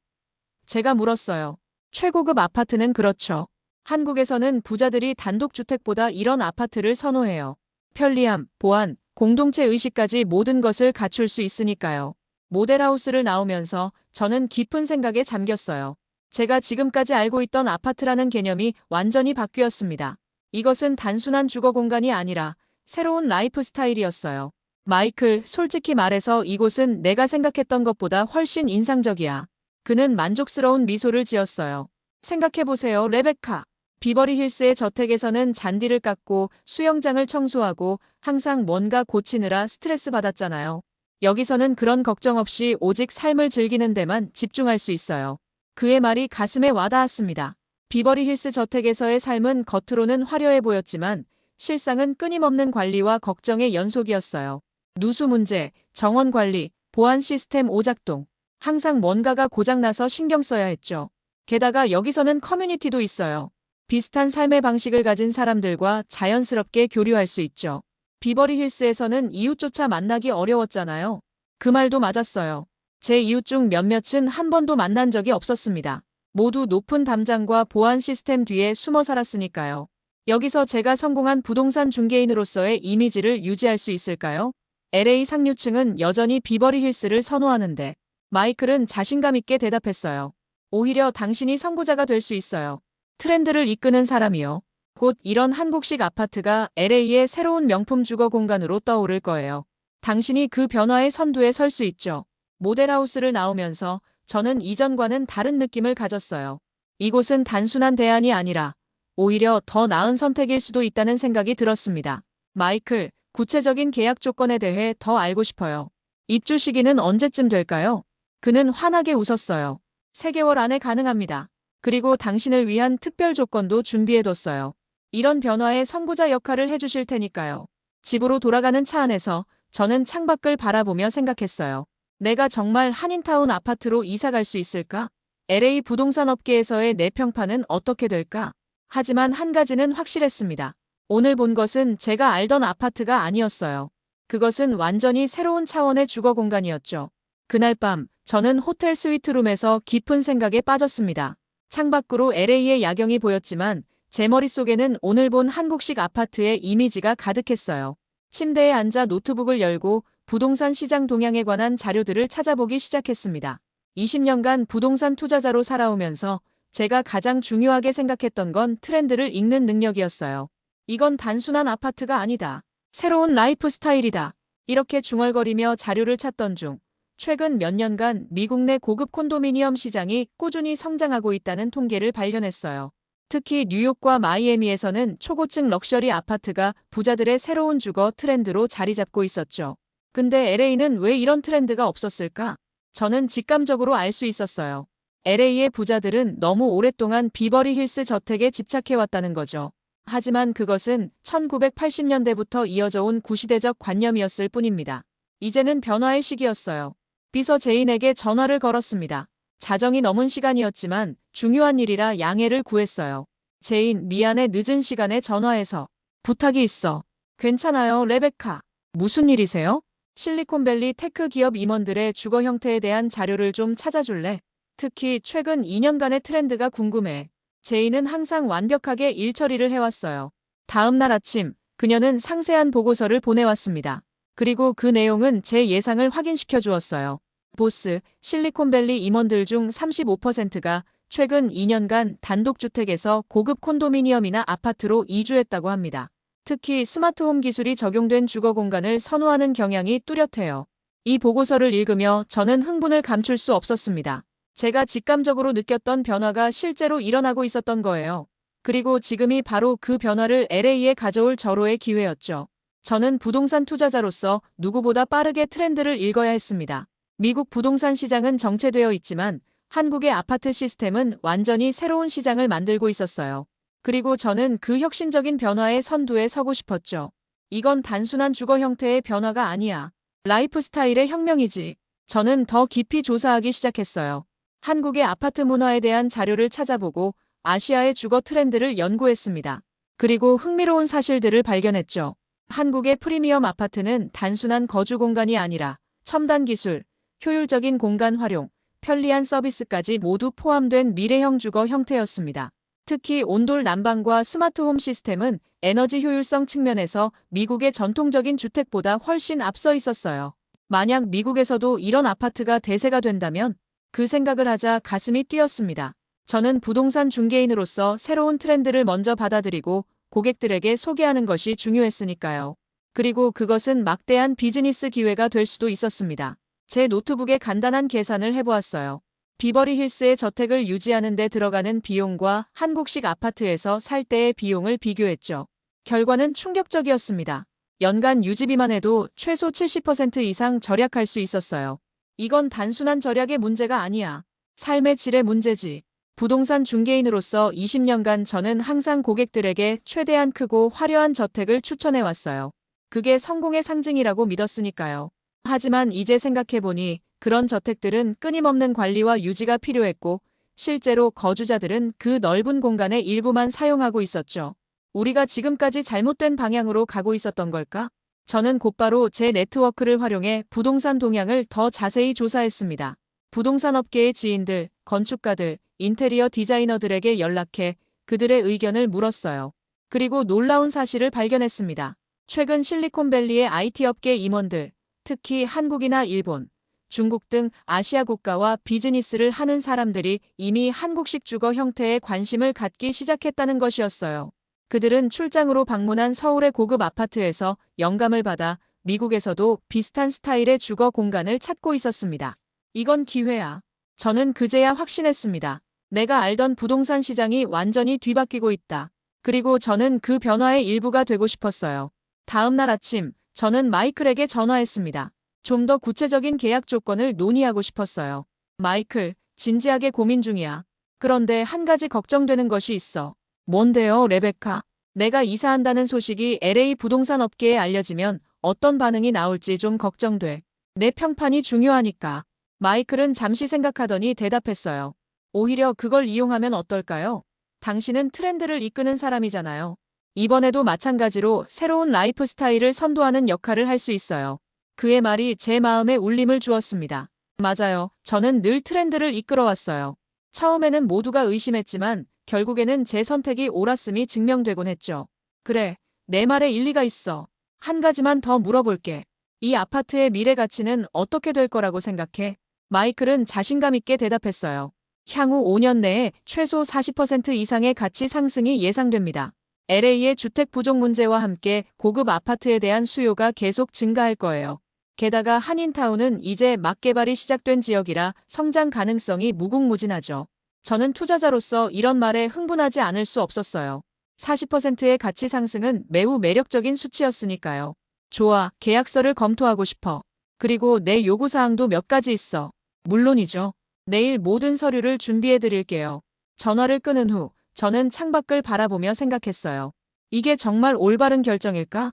제가 물었어요. 최고급 아파트는 그렇죠. 한국에서는 부자들이 단독주택보다 이런 아파트를 선호해요. 편리함, 보안, 공동체 의식까지 모든 것을 갖출 수 있으니까요. 모델하우스를 나오면서 저는 깊은 생각에 잠겼어요. 제가 지금까지 알고 있던 아파트라는 개념이 완전히 바뀌었습니다. 이것은 단순한 주거 공간이 아니라 새로운 라이프 스타일이었어요. 마이클, 솔직히 말해서 이곳은 내가 생각했던 것보다 훨씬 인상적이야. 그는 만족스러운 미소를 지었어요. 생각해보세요, 레베카. 비버리 힐스의 저택에서는 잔디를 깎고 수영장을 청소하고 항상 뭔가 고치느라 스트레스 받았잖아요. 여기서는 그런 걱정 없이 오직 삶을 즐기는 데만 집중할 수 있어요. 그의 말이 가슴에 와닿았습니다. 비버리 힐스 저택에서의 삶은 겉으로는 화려해 보였지만 실상은 끊임없는 관리와 걱정의 연속이었어요. 누수 문제, 정원 관리, 보안 시스템 오작동. 항상 뭔가가 고장나서 신경 써야 했죠. 게다가 여기서는 커뮤니티도 있어요. 비슷한 삶의 방식을 가진 사람들과 자연스럽게 교류할 수 있죠. 비버리 힐스에서는 이웃조차 만나기 어려웠잖아요. 그 말도 맞았어요. 제 이웃 중 몇몇은 한 번도 만난 적이 없었습니다. 모두 높은 담장과 보안 시스템 뒤에 숨어 살았으니까요. 여기서 제가 성공한 부동산 중개인으로서의 이미지를 유지할 수 있을까요? LA 상류층은 여전히 비버리 힐스를 선호하는데 마이클은 자신감 있게 대답했어요. 오히려 당신이 선구자가 될 수 있어요. 트렌드를 이끄는 사람이요. 곧 이런 한국식 아파트가 LA의 새로운 명품 주거 공간으로 떠오를 거예요. 당신이 그 변화의 선두에 설 수 있죠. 모델하우스를 나오면서 저는 이전과는 다른 느낌을 가졌어요. 이곳은 단순한 대안이 아니라 오히려 더 나은 선택일 수도 있다는 생각이 들었습니다. 마이클, 구체적인 계약 조건에 대해 더 알고 싶어요. 입주 시기는 언제쯤 될까요? 그는 환하게 웃었어요. 3개월 안에 가능합니다. 그리고 당신을 위한 특별 조건도 준비해뒀어요. 이런 변화의 선구자 역할을 해주실 테니까요. 집으로 돌아가는 차 안에서 저는 창밖을 바라보며 생각했어요. 내가 정말 한인타운 아파트로 이사 갈 수 있을까? LA 부동산 업계에서의 내 평판은 어떻게 될까? 하지만 한 가지는 확실했습니다. 오늘 본 것은 제가 알던 아파트가 아니었어요. 그것은 완전히 새로운 차원의 주거 공간이었죠. 그날 밤 저는 호텔 스위트룸에서 깊은 생각에 빠졌습니다. 창밖으로 LA의 야경이 보였지만 제 머릿속에는 오늘 본 한국식 아파트의 이미지가 가득했어요. 침대에 앉아 노트북을 열고 부동산 시장 동향에 관한 자료들을 찾아보기 시작했습니다. 20년간 부동산 투자자로 살아오면서 제가 가장 중요하게 생각했던 건 트렌드를 읽는 능력이었어요. 이건 단순한 아파트가 아니다. 새로운 라이프 스타일이다. 이렇게 중얼거리며 자료를 찾던 중 최근 몇 년간 미국 내 고급 콘도미니엄 시장이 꾸준히 성장하고 있다는 통계를 발견했어요. 특히 뉴욕과 마이애미에서는 초고층 럭셔리 아파트가 부자들의 새로운 주거 트렌드로 자리 잡고 있었죠. 근데 LA는 왜 이런 트렌드가 없었을까? 저는 직감적으로 알 수 있었어요. LA의 부자들은 너무 오랫동안 비버리 힐스 저택에 집착해왔다는 거죠. 하지만 그것은 1980년대부터 이어져 온 구시대적 관념이었을 뿐입니다. 이제는 변화의 시기였어요. 비서 제인에게 전화를 걸었습니다. 자정이 넘은 시간이었지만 중요한 일이라 양해를 구했어요. 제인, 미안해 늦은 시간에 전화해서. 부탁이 있어. 괜찮아요, 레베카. 무슨 일이세요? 실리콘밸리 테크 기업 임원들의 주거 형태에 대한 자료를 좀 찾아줄래? 특히 최근 2년간의 트렌드가 궁금해. 제이는 항상 완벽하게 일 처리를 해왔어요. 다음 날 아침, 그녀는 상세한 보고서를 보내왔습니다. 그리고 그 내용은 제 예상을 확인시켜 주었어요. 보스, 실리콘밸리 임원들 중 35%가 최근 2년간 단독주택에서 고급 콘도미니엄이나 아파트로 이주했다고 합니다. 특히 스마트홈 기술이 적용된 주거 공간을 선호하는 경향이 뚜렷해요. 이 보고서를 읽으며 저는 흥분을 감출 수 없었습니다. 제가 직감적으로 느꼈던 변화가 실제로 일어나고 있었던 거예요. 그리고 지금이 바로 그 변화를 LA에 가져올 절호의 기회였죠. 저는 부동산 투자자로서 누구보다 빠르게 트렌드를 읽어야 했습니다. 미국 부동산 시장은 정체되어 있지만 한국의 아파트 시스템은 완전히 새로운 시장을 만들고 있었어요. 그리고 저는 그 혁신적인 변화의 선두에 서고 싶었죠. 이건 단순한 주거 형태의 변화가 아니야. 라이프 스타일의 혁명이지. 저는 더 깊이 조사하기 시작했어요. 한국의 아파트 문화에 대한 자료를 찾아보고 아시아의 주거 트렌드를 연구했습니다. 그리고 흥미로운 사실들을 발견했죠. 한국의 프리미엄 아파트는 단순한 거주 공간이 아니라 첨단 기술, 효율적인 공간 활용, 편리한 서비스까지 모두 포함된 미래형 주거 형태였습니다. 특히 온돌 난방과 스마트홈 시스템은 에너지 효율성 측면에서 미국의 전통적인 주택보다 훨씬 앞서 있었어요. 만약 미국에서도 이런 아파트가 대세가 된다면 그 생각을 하자 가슴이 뛰었습니다. 저는 부동산 중개인으로서 새로운 트렌드를 먼저 받아들이고 고객들에게 소개하는 것이 중요했으니까요. 그리고 그것은 막대한 비즈니스 기회가 될 수도 있었습니다. 제 노트북에 간단한 계산을 해보았어요. 비버리 힐스의 저택을 유지하는 데 들어가는 비용과 한국식 아파트에서 살 때의 비용을 비교했죠. 결과는 충격적이었습니다. 연간 유지비만 해도 최소 70% 이상 절약할 수 있었어요. 이건 단순한 절약의 문제가 아니야. 삶의 질의 문제지. 부동산 중개인으로서 20년간 저는 항상 고객들에게 최대한 크고 화려한 저택을 추천해왔어요. 그게 성공의 상징이라고 믿었으니까요. 하지만 이제 생각해보니 그런 저택들은 끊임없는 관리와 유지가 필요했고 실제로 거주자들은 그 넓은 공간의 일부만 사용하고 있었죠. 우리가 지금까지 잘못된 방향으로 가고 있었던 걸까? 저는 곧바로 제 네트워크를 활용해 부동산 동향을 더 자세히 조사했습니다. 부동산 업계의 지인들, 건축가들, 인테리어 디자이너들에게 연락해 그들의 의견을 물었어요. 그리고 놀라운 사실을 발견했습니다. 최근 실리콘밸리의 IT 업계 임원들, 특히 한국이나 일본, 중국 등 아시아 국가와 비즈니스를 하는 사람들이 이미 한국식 주거 형태에 관심을 갖기 시작했다는 것이었어요. 그들은 출장으로 방문한 서울의 고급 아파트에서 영감을 받아 미국에서도 비슷한 스타일의 주거 공간을 찾고 있었습니다. 이건 기회야. 저는 그제야 확신했습니다. 내가 알던 부동산 시장이 완전히 뒤바뀌고 있다. 그리고 저는 그 변화의 일부가 되고 싶었어요. 다음 날 아침, 저는 마이클에게 전화했습니다. 좀 더 구체적인 계약 조건을 논의하고 싶었어요. 마이클, 진지하게 고민 중이야. 그런데 한 가지 걱정되는 것이 있어. 뭔데요, 레베카? 내가 이사한다는 소식이 LA 부동산 업계에 알려지면 어떤 반응이 나올지 좀 걱정돼. 내 평판이 중요하니까. 마이클은 잠시 생각하더니 대답했어요. 오히려 그걸 이용하면 어떨까요? 당신은 트렌드를 이끄는 사람이잖아요. 이번에도 마찬가지로 새로운 라이프 스타일을 선도하는 역할을 할 수 있어요. 그의 말이 제 마음에 울림을 주었습니다. 맞아요. 저는 늘 트렌드를 이끌어왔어요. 처음에는 모두가 의심했지만 결국에는 제 선택이 옳았음이 증명되곤 했죠. 그래, 내 말에 일리가 있어. 한 가지만 더 물어볼게. 이 아파트의 미래 가치는 어떻게 될 거라고 생각해? 마이클은 자신감 있게 대답했어요. 향후 5년 내에 최소 40% 이상의 가치 상승이 예상됩니다. LA의 주택 부족 문제와 함께 고급 아파트에 대한 수요가 계속 증가할 거예요. 게다가 한인타운은 이제 막 개발이 시작된 지역이라 성장 가능성이 무궁무진하죠. 저는 투자자로서 이런 말에 흥분하지 않을 수 없었어요. 40%의 가치 상승은 매우 매력적인 수치였으니까요. 좋아, 계약서를 검토하고 싶어. 그리고 내 요구사항도 몇 가지 있어. 물론이죠. 내일 모든 서류를 준비해 드릴게요. 전화를 끊은 후 저는 창밖을 바라보며 생각했어요. 이게 정말 올바른 결정일까?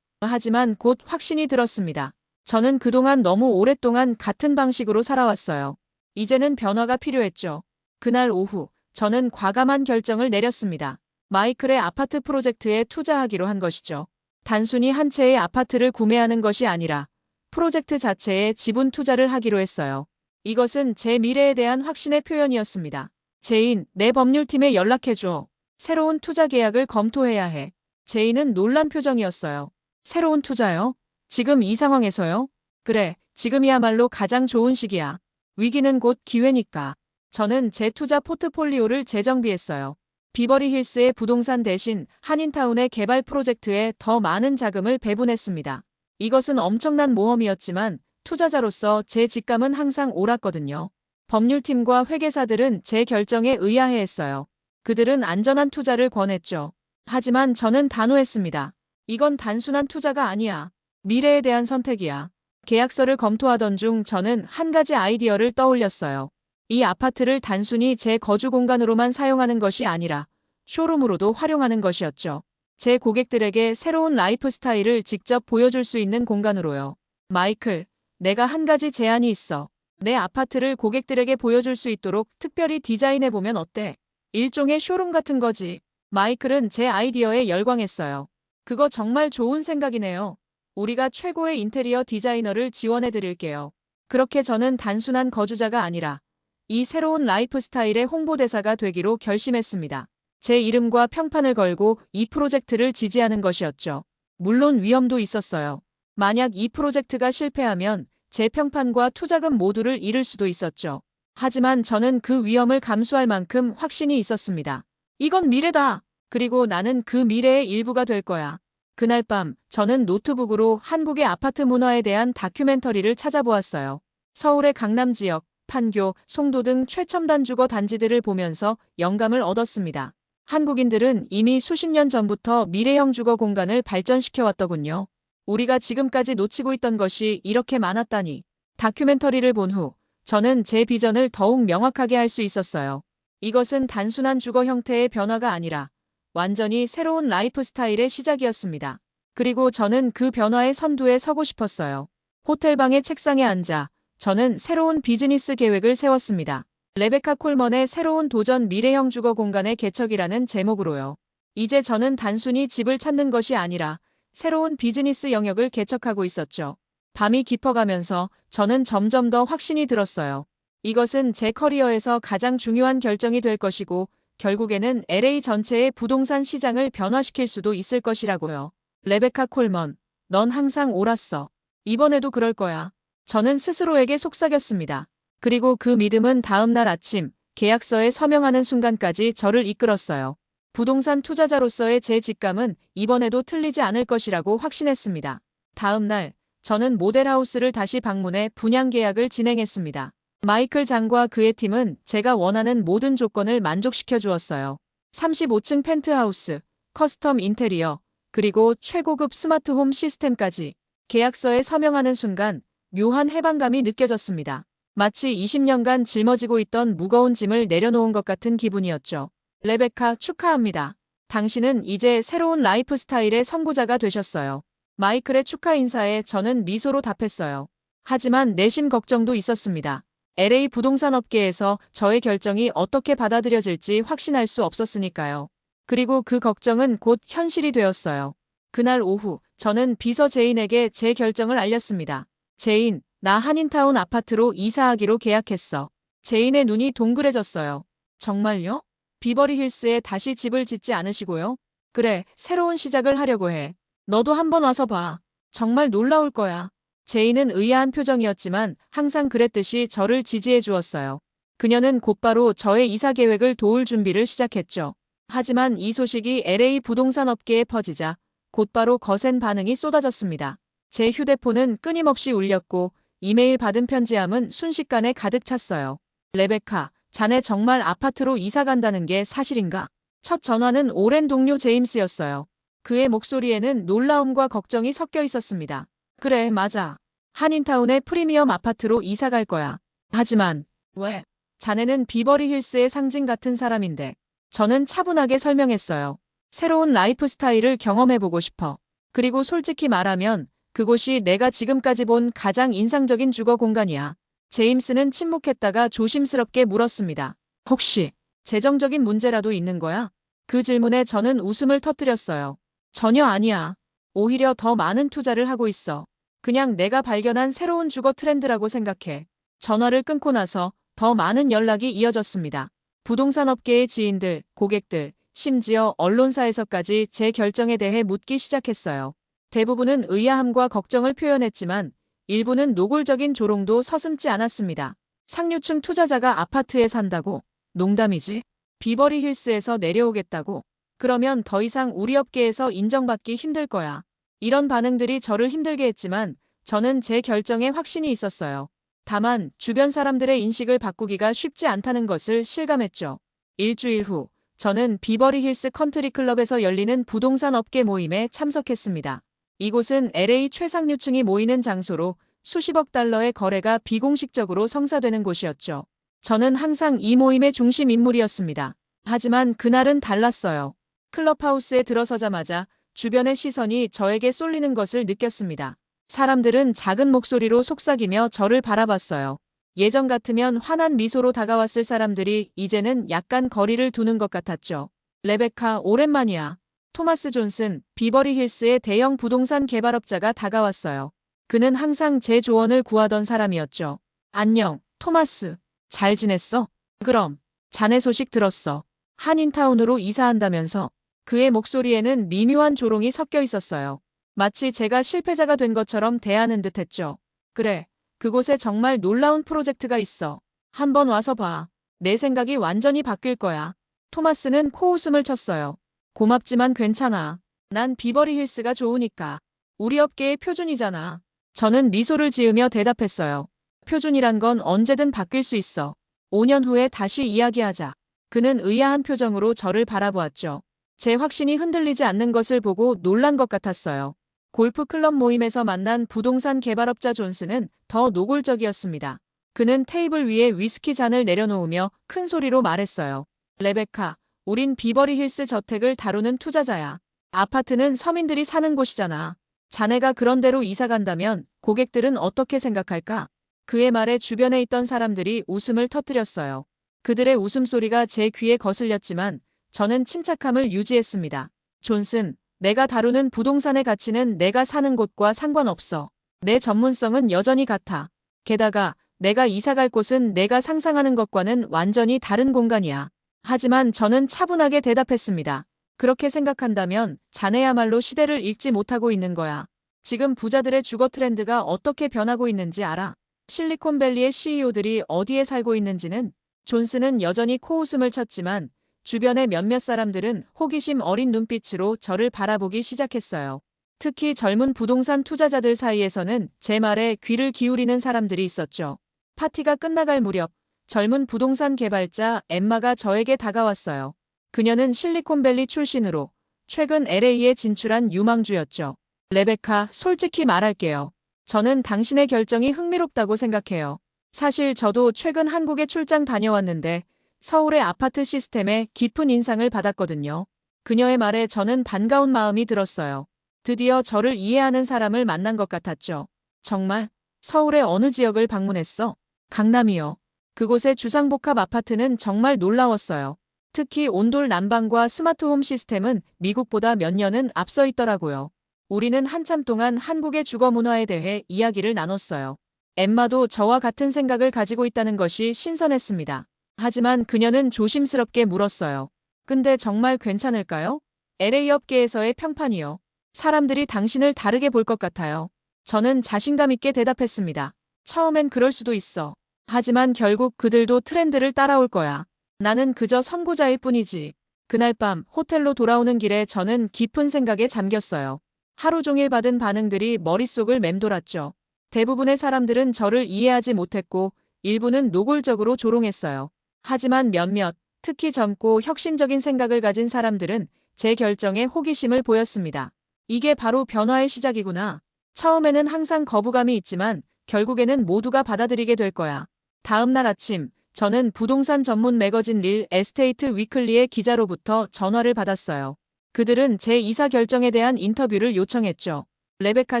하지만 곧 확신이 들었습니다. 저는 그동안 너무 오랫동안 같은 방식으로 살아왔어요. 이제는 변화가 필요했죠. 그날 오후 저는 과감한 결정을 내렸습니다. 마이클의 아파트 프로젝트에 투자하기로 한 것이죠. 단순히 한 채의 아파트를 구매하는 것이 아니라 프로젝트 자체에 지분 투자를 하기로 했어요. 이것은 제 미래에 대한 확신의 표현이었습니다. 제인, 내 법률팀에 연락해줘. 새로운 투자 계약을 검토해야 해. 제인은 놀란 표정이었어요. 새로운 투자요? 지금 이 상황에서요? 그래, 지금이야말로 가장 좋은 시기야. 위기는 곧 기회니까. 저는 제 투자 포트폴리오를 재정비했어요. 비버리 힐스의 부동산 대신 한인타운의 개발 프로젝트에 더 많은 자금을 배분했습니다. 이것은 엄청난 모험이었지만 투자자로서 제 직감은 항상 옳았거든요. 법률팀과 회계사들은 제 결정에 의아해했어요. 그들은 안전한 투자를 권했죠. 하지만 저는 단호했습니다. 이건 단순한 투자가 아니야. 미래에 대한 선택이야. 계약서를 검토하던 중 저는 한 가지 아이디어를 떠올렸어요. 이 아파트를 단순히 제 거주 공간으로만 사용하는 것이 아니라 쇼룸으로도 활용하는 것이었죠. 제 고객들에게 새로운 라이프 스타일을 직접 보여줄 수 있는 공간으로요. 마이클, 내가 한 가지 제안이 있어. 내 아파트를 고객들에게 보여줄 수 있도록 특별히 디자인해보면 어때? 일종의 쇼룸 같은 거지. 마이클은 제 아이디어에 열광했어요. 그거 정말 좋은 생각이네요. 우리가 최고의 인테리어 디자이너를 지원해드릴게요. 그렇게 저는 단순한 거주자가 아니라 이 새로운 라이프 스타일의 홍보대사가 되기로 결심했습니다. 제 이름과 평판을 걸고 이 프로젝트를 지지하는 것이었죠. 물론 위험도 있었어요. 만약 이 프로젝트가 실패하면 제 평판과 투자금 모두를 잃을 수도 있었죠. 하지만 저는 그 위험을 감수할 만큼 확신이 있었습니다. 이건 미래다. 그리고 나는 그 미래의 일부가 될 거야. 그날 밤 저는 노트북으로 한국의 아파트 문화에 대한 다큐멘터리를 찾아보았어요. 서울의 강남 지역, 판교, 송도 등 최첨단 주거 단지들을 보면서 영감을 얻었습니다. 한국인들은 이미 수십 년 전부터 미래형 주거 공간을 발전시켜왔더군요. 우리가 지금까지 놓치고 있던 것이 이렇게 많았다니. 다큐멘터리를 본 후 저는 제 비전을 더욱 명확하게 할 수 있었어요. 이것은 단순한 주거 형태의 변화가 아니라 완전히 새로운 라이프 스타일의 시작이었습니다. 그리고 저는 그 변화의 선두에 서고 싶었어요. 호텔방의 책상에 앉아 저는 새로운 비즈니스 계획을 세웠습니다. 레베카 콜먼의 새로운 도전 미래형 주거 공간의 개척이라는 제목으로요. 이제 저는 단순히 집을 찾는 것이 아니라 새로운 비즈니스 영역을 개척하고 있었죠. 밤이 깊어가면서 저는 점점 더 확신이 들었어요. 이것은 제 커리어에서 가장 중요한 결정이 될 것이고 결국에는 LA 전체의 부동산 시장을 변화시킬 수도 있을 것이라고요. 레베카 콜먼, 넌 항상 옳았어. 이번에도 그럴 거야. 저는 스스로에게 속삭였습니다. 그리고 그 믿음은 다음 날 아침 계약서에 서명하는 순간까지 저를 이끌었어요. 부동산 투자자로서의 제 직감은 이번에도 틀리지 않을 것이라고 확신했습니다. 다음 날 저는 모델하우스를 다시 방문해 분양 계약을 진행했습니다. 마이클 장과 그의 팀은 제가 원하는 모든 조건을 만족시켜 주었어요. 35층 펜트하우스, 커스텀 인테리어, 그리고 최고급 스마트홈 시스템까지. 계약서에 서명하는 순간 묘한 해방감이 느껴졌습니다. 마치 20년간 짊어지고 있던 무거운 짐을 내려놓은 것 같은 기분이었죠. 레베카, 축하합니다. 당신은 이제 새로운 라이프 스타일의 선구자가 되셨어요. 마이클의 축하 인사에 저는 미소로 답했어요. 하지만 내심 걱정도 있었습니다. LA 부동산 업계에서 저의 결정이 어떻게 받아들여질지 확신할 수 없었으니까요. 그리고 그 걱정은 곧 현실이 되었어요. 그날 오후 저는 비서 제인에게 제 결정을 알렸습니다. 제인, 나 한인타운 아파트로 이사하기로 계약했어. 제인의 눈이 동그래졌어요. 정말요? 비버리 힐스에 다시 집을 짓지 않으시고요? 그래, 새로운 시작을 하려고 해. 너도 한번 와서 봐. 정말 놀라울 거야. 제인은 의아한 표정이었지만 항상 그랬듯이 저를 지지해 주었어요. 그녀는 곧바로 저의 이사 계획을 도울 준비를 시작했죠. 하지만 이 소식이 LA 부동산 업계에 퍼지자 곧바로 거센 반응이 쏟아졌습니다. 제 휴대폰은 끊임없이 울렸고 이메일 받은 편지함은 순식간에 가득 찼어요. 레베카, 자네 정말 아파트로 이사 간다는 게 사실인가? 첫 전화는 오랜 동료 제임스였어요. 그의 목소리에는 놀라움과 걱정이 섞여 있었습니다. 그래, 맞아. 한인타운의 프리미엄 아파트로 이사 갈 거야. 하지만 왜? 자네는 비버리 힐스의 상징 같은 사람인데. 저는 차분하게 설명했어요. 새로운 라이프 스타일을 경험해보고 싶어. 그리고 솔직히 말하면 그곳이 내가 지금까지 본 가장 인상적인 주거 공간이야. 제임스는 침묵했다가 조심스럽게 물었습니다. 혹시 재정적인 문제라도 있는 거야? 그 질문에 저는 웃음을 터뜨렸어요. 전혀 아니야. 오히려 더 많은 투자를 하고 있어. 그냥 내가 발견한 새로운 주거 트렌드라고 생각해. 전화를 끊고 나서 더 많은 연락이 이어졌습니다. 부동산 업계의 지인들, 고객들, 심지어 언론사에서까지 제 결정에 대해 묻기 시작했어요. 대부분은 의아함과 걱정을 표현했지만 일부는 노골적인 조롱도 서슴지 않았습니다. 상류층 투자자가 아파트에 산다고? 농담이지? 비버리 힐스에서 내려오겠다고? 그러면 더 이상 우리 업계에서 인정받기 힘들 거야. 이런 반응들이 저를 힘들게 했지만 저는 제 결정에 확신이 있었어요. 다만 주변 사람들의 인식을 바꾸기가 쉽지 않다는 것을 실감했죠. 일주일 후 저는 비버리 힐스 컨트리 클럽에서 열리는 부동산 업계 모임에 참석했습니다. 이곳은 LA 최상류층이 모이는 장소로 수십억 달러의 거래가 비공식적으로 성사되는 곳이었죠. 저는 항상 이 모임의 중심 인물이었습니다. 하지만 그날은 달랐어요. 클럽하우스에 들어서자마자 주변의 시선이 저에게 쏠리는 것을 느꼈습니다. 사람들은 작은 목소리로 속삭이며 저를 바라봤어요. 예전 같으면 환한 미소로 다가왔을 사람들이 이제는 약간 거리를 두는 것 같았죠. 레베카, 오랜만이야. 토마스 존슨, 비버리 힐스의 대형 부동산 개발업자가 다가왔어요. 그는 항상 제 조언을 구하던 사람이었죠. 안녕, 토마스. 잘 지냈어? 그럼, 자네 소식 들었어. 한인타운으로 이사한다면서. 그의 목소리에는 미묘한 조롱이 섞여 있었어요. 마치 제가 실패자가 된 것처럼 대하는 듯했죠. 그래, 그곳에 정말 놀라운 프로젝트가 있어. 한번 와서 봐. 내 생각이 완전히 바뀔 거야. 토마스는 코웃음을 쳤어요. 고맙지만 괜찮아. 난 비버리 힐스가 좋으니까. 우리 업계의 표준이잖아. 저는 미소를 지으며 대답했어요. 표준이란 건 언제든 바뀔 수 있어. 5년 후에 다시 이야기하자. 그는 의아한 표정으로 저를 바라보았죠. 제 확신이 흔들리지 않는 것을 보고 놀란 것 같았어요. 골프 클럽 모임에서 만난 부동산 개발업자 존슨은 더 노골적이었습니다. 그는 테이블 위에 위스키 잔을 내려놓으며 큰 소리로 말했어요. 레베카, 우린 비버리 힐스 저택을 다루는 투자자야. 아파트는 서민들이 사는 곳이잖아. 자네가 그런 데로 이사 간다면 고객들은 어떻게 생각할까? 그의 말에 주변에 있던 사람들이 웃음을 터뜨렸어요. 그들의 웃음소리가 제 귀에 거슬렸지만 저는 침착함을 유지했습니다. 존슨, 내가 다루는 부동산의 가치는 내가 사는 곳과 상관없어. 내 전문성은 여전히 같아. 게다가 내가 이사갈 곳은 내가 상상하는 것과는 완전히 다른 공간이야. 하지만 저는 차분하게 대답했습니다. 그렇게 생각한다면 자네야말로 시대를 읽지 못하고 있는 거야. 지금 부자들의 주거 트렌드가 어떻게 변하고 있는지 알아? 실리콘밸리의 CEO들이 어디에 살고 있는지는? 존슨은 여전히 코웃음을 쳤지만 주변의 몇몇 사람들은 호기심 어린 눈빛으로 저를 바라보기 시작했어요. 특히 젊은 부동산 투자자들 사이에서는 제 말에 귀를 기울이는 사람들이 있었죠. 파티가 끝나갈 무렵 젊은 부동산 개발자 엠마가 저에게 다가왔어요. 그녀는 실리콘밸리 출신으로 최근 LA에 진출한 유망주였죠. 레베카, 솔직히 말할게요. 저는 당신의 결정이 흥미롭다고 생각해요. 사실 저도 최근 한국에 출장 다녀왔는데 서울의 아파트 시스템에 깊은 인상을 받았거든요. 그녀의 말에 저는 반가운 마음이 들었어요. 드디어 저를 이해하는 사람을 만난 것 같았죠. 정말? 서울의 어느 지역을 방문했어? 강남이요. 그곳의 주상복합 아파트는 정말 놀라웠어요. 특히 온돌 난방과 스마트홈 시스템은 미국보다 몇 년은 앞서 있더라고요. 우리는 한참 동안 한국의 주거 문화에 대해 이야기를 나눴어요. 엠마도 저와 같은 생각을 가지고 있다는 것이 신선했습니다. 하지만 그녀는 조심스럽게 물었어요. 근데 정말 괜찮을까요? LA 업계에서의 평판이요. 사람들이 당신을 다르게 볼 것 같아요. 저는 자신감 있게 대답했습니다. 처음엔 그럴 수도 있어. 하지만 결국 그들도 트렌드를 따라올 거야. 나는 그저 선구자일 뿐이지. 그날 밤 호텔로 돌아오는 길에 저는 깊은 생각에 잠겼어요. 하루 종일 받은 반응들이 머릿속을 맴돌았죠. 대부분의 사람들은 저를 이해하지 못했고 일부는 노골적으로 조롱했어요. 하지만 몇몇, 특히 젊고 혁신적인 생각을 가진 사람들은 제 결정에 호기심을 보였습니다. 이게 바로 변화의 시작이구나. 처음에는 항상 거부감이 있지만 결국에는 모두가 받아들이게 될 거야. 다음 날 아침, 저는 부동산 전문 매거진 릴 에스테이트 위클리의 기자로부터 전화를 받았어요. 그들은 제 이사 결정에 대한 인터뷰를 요청했죠. 레베카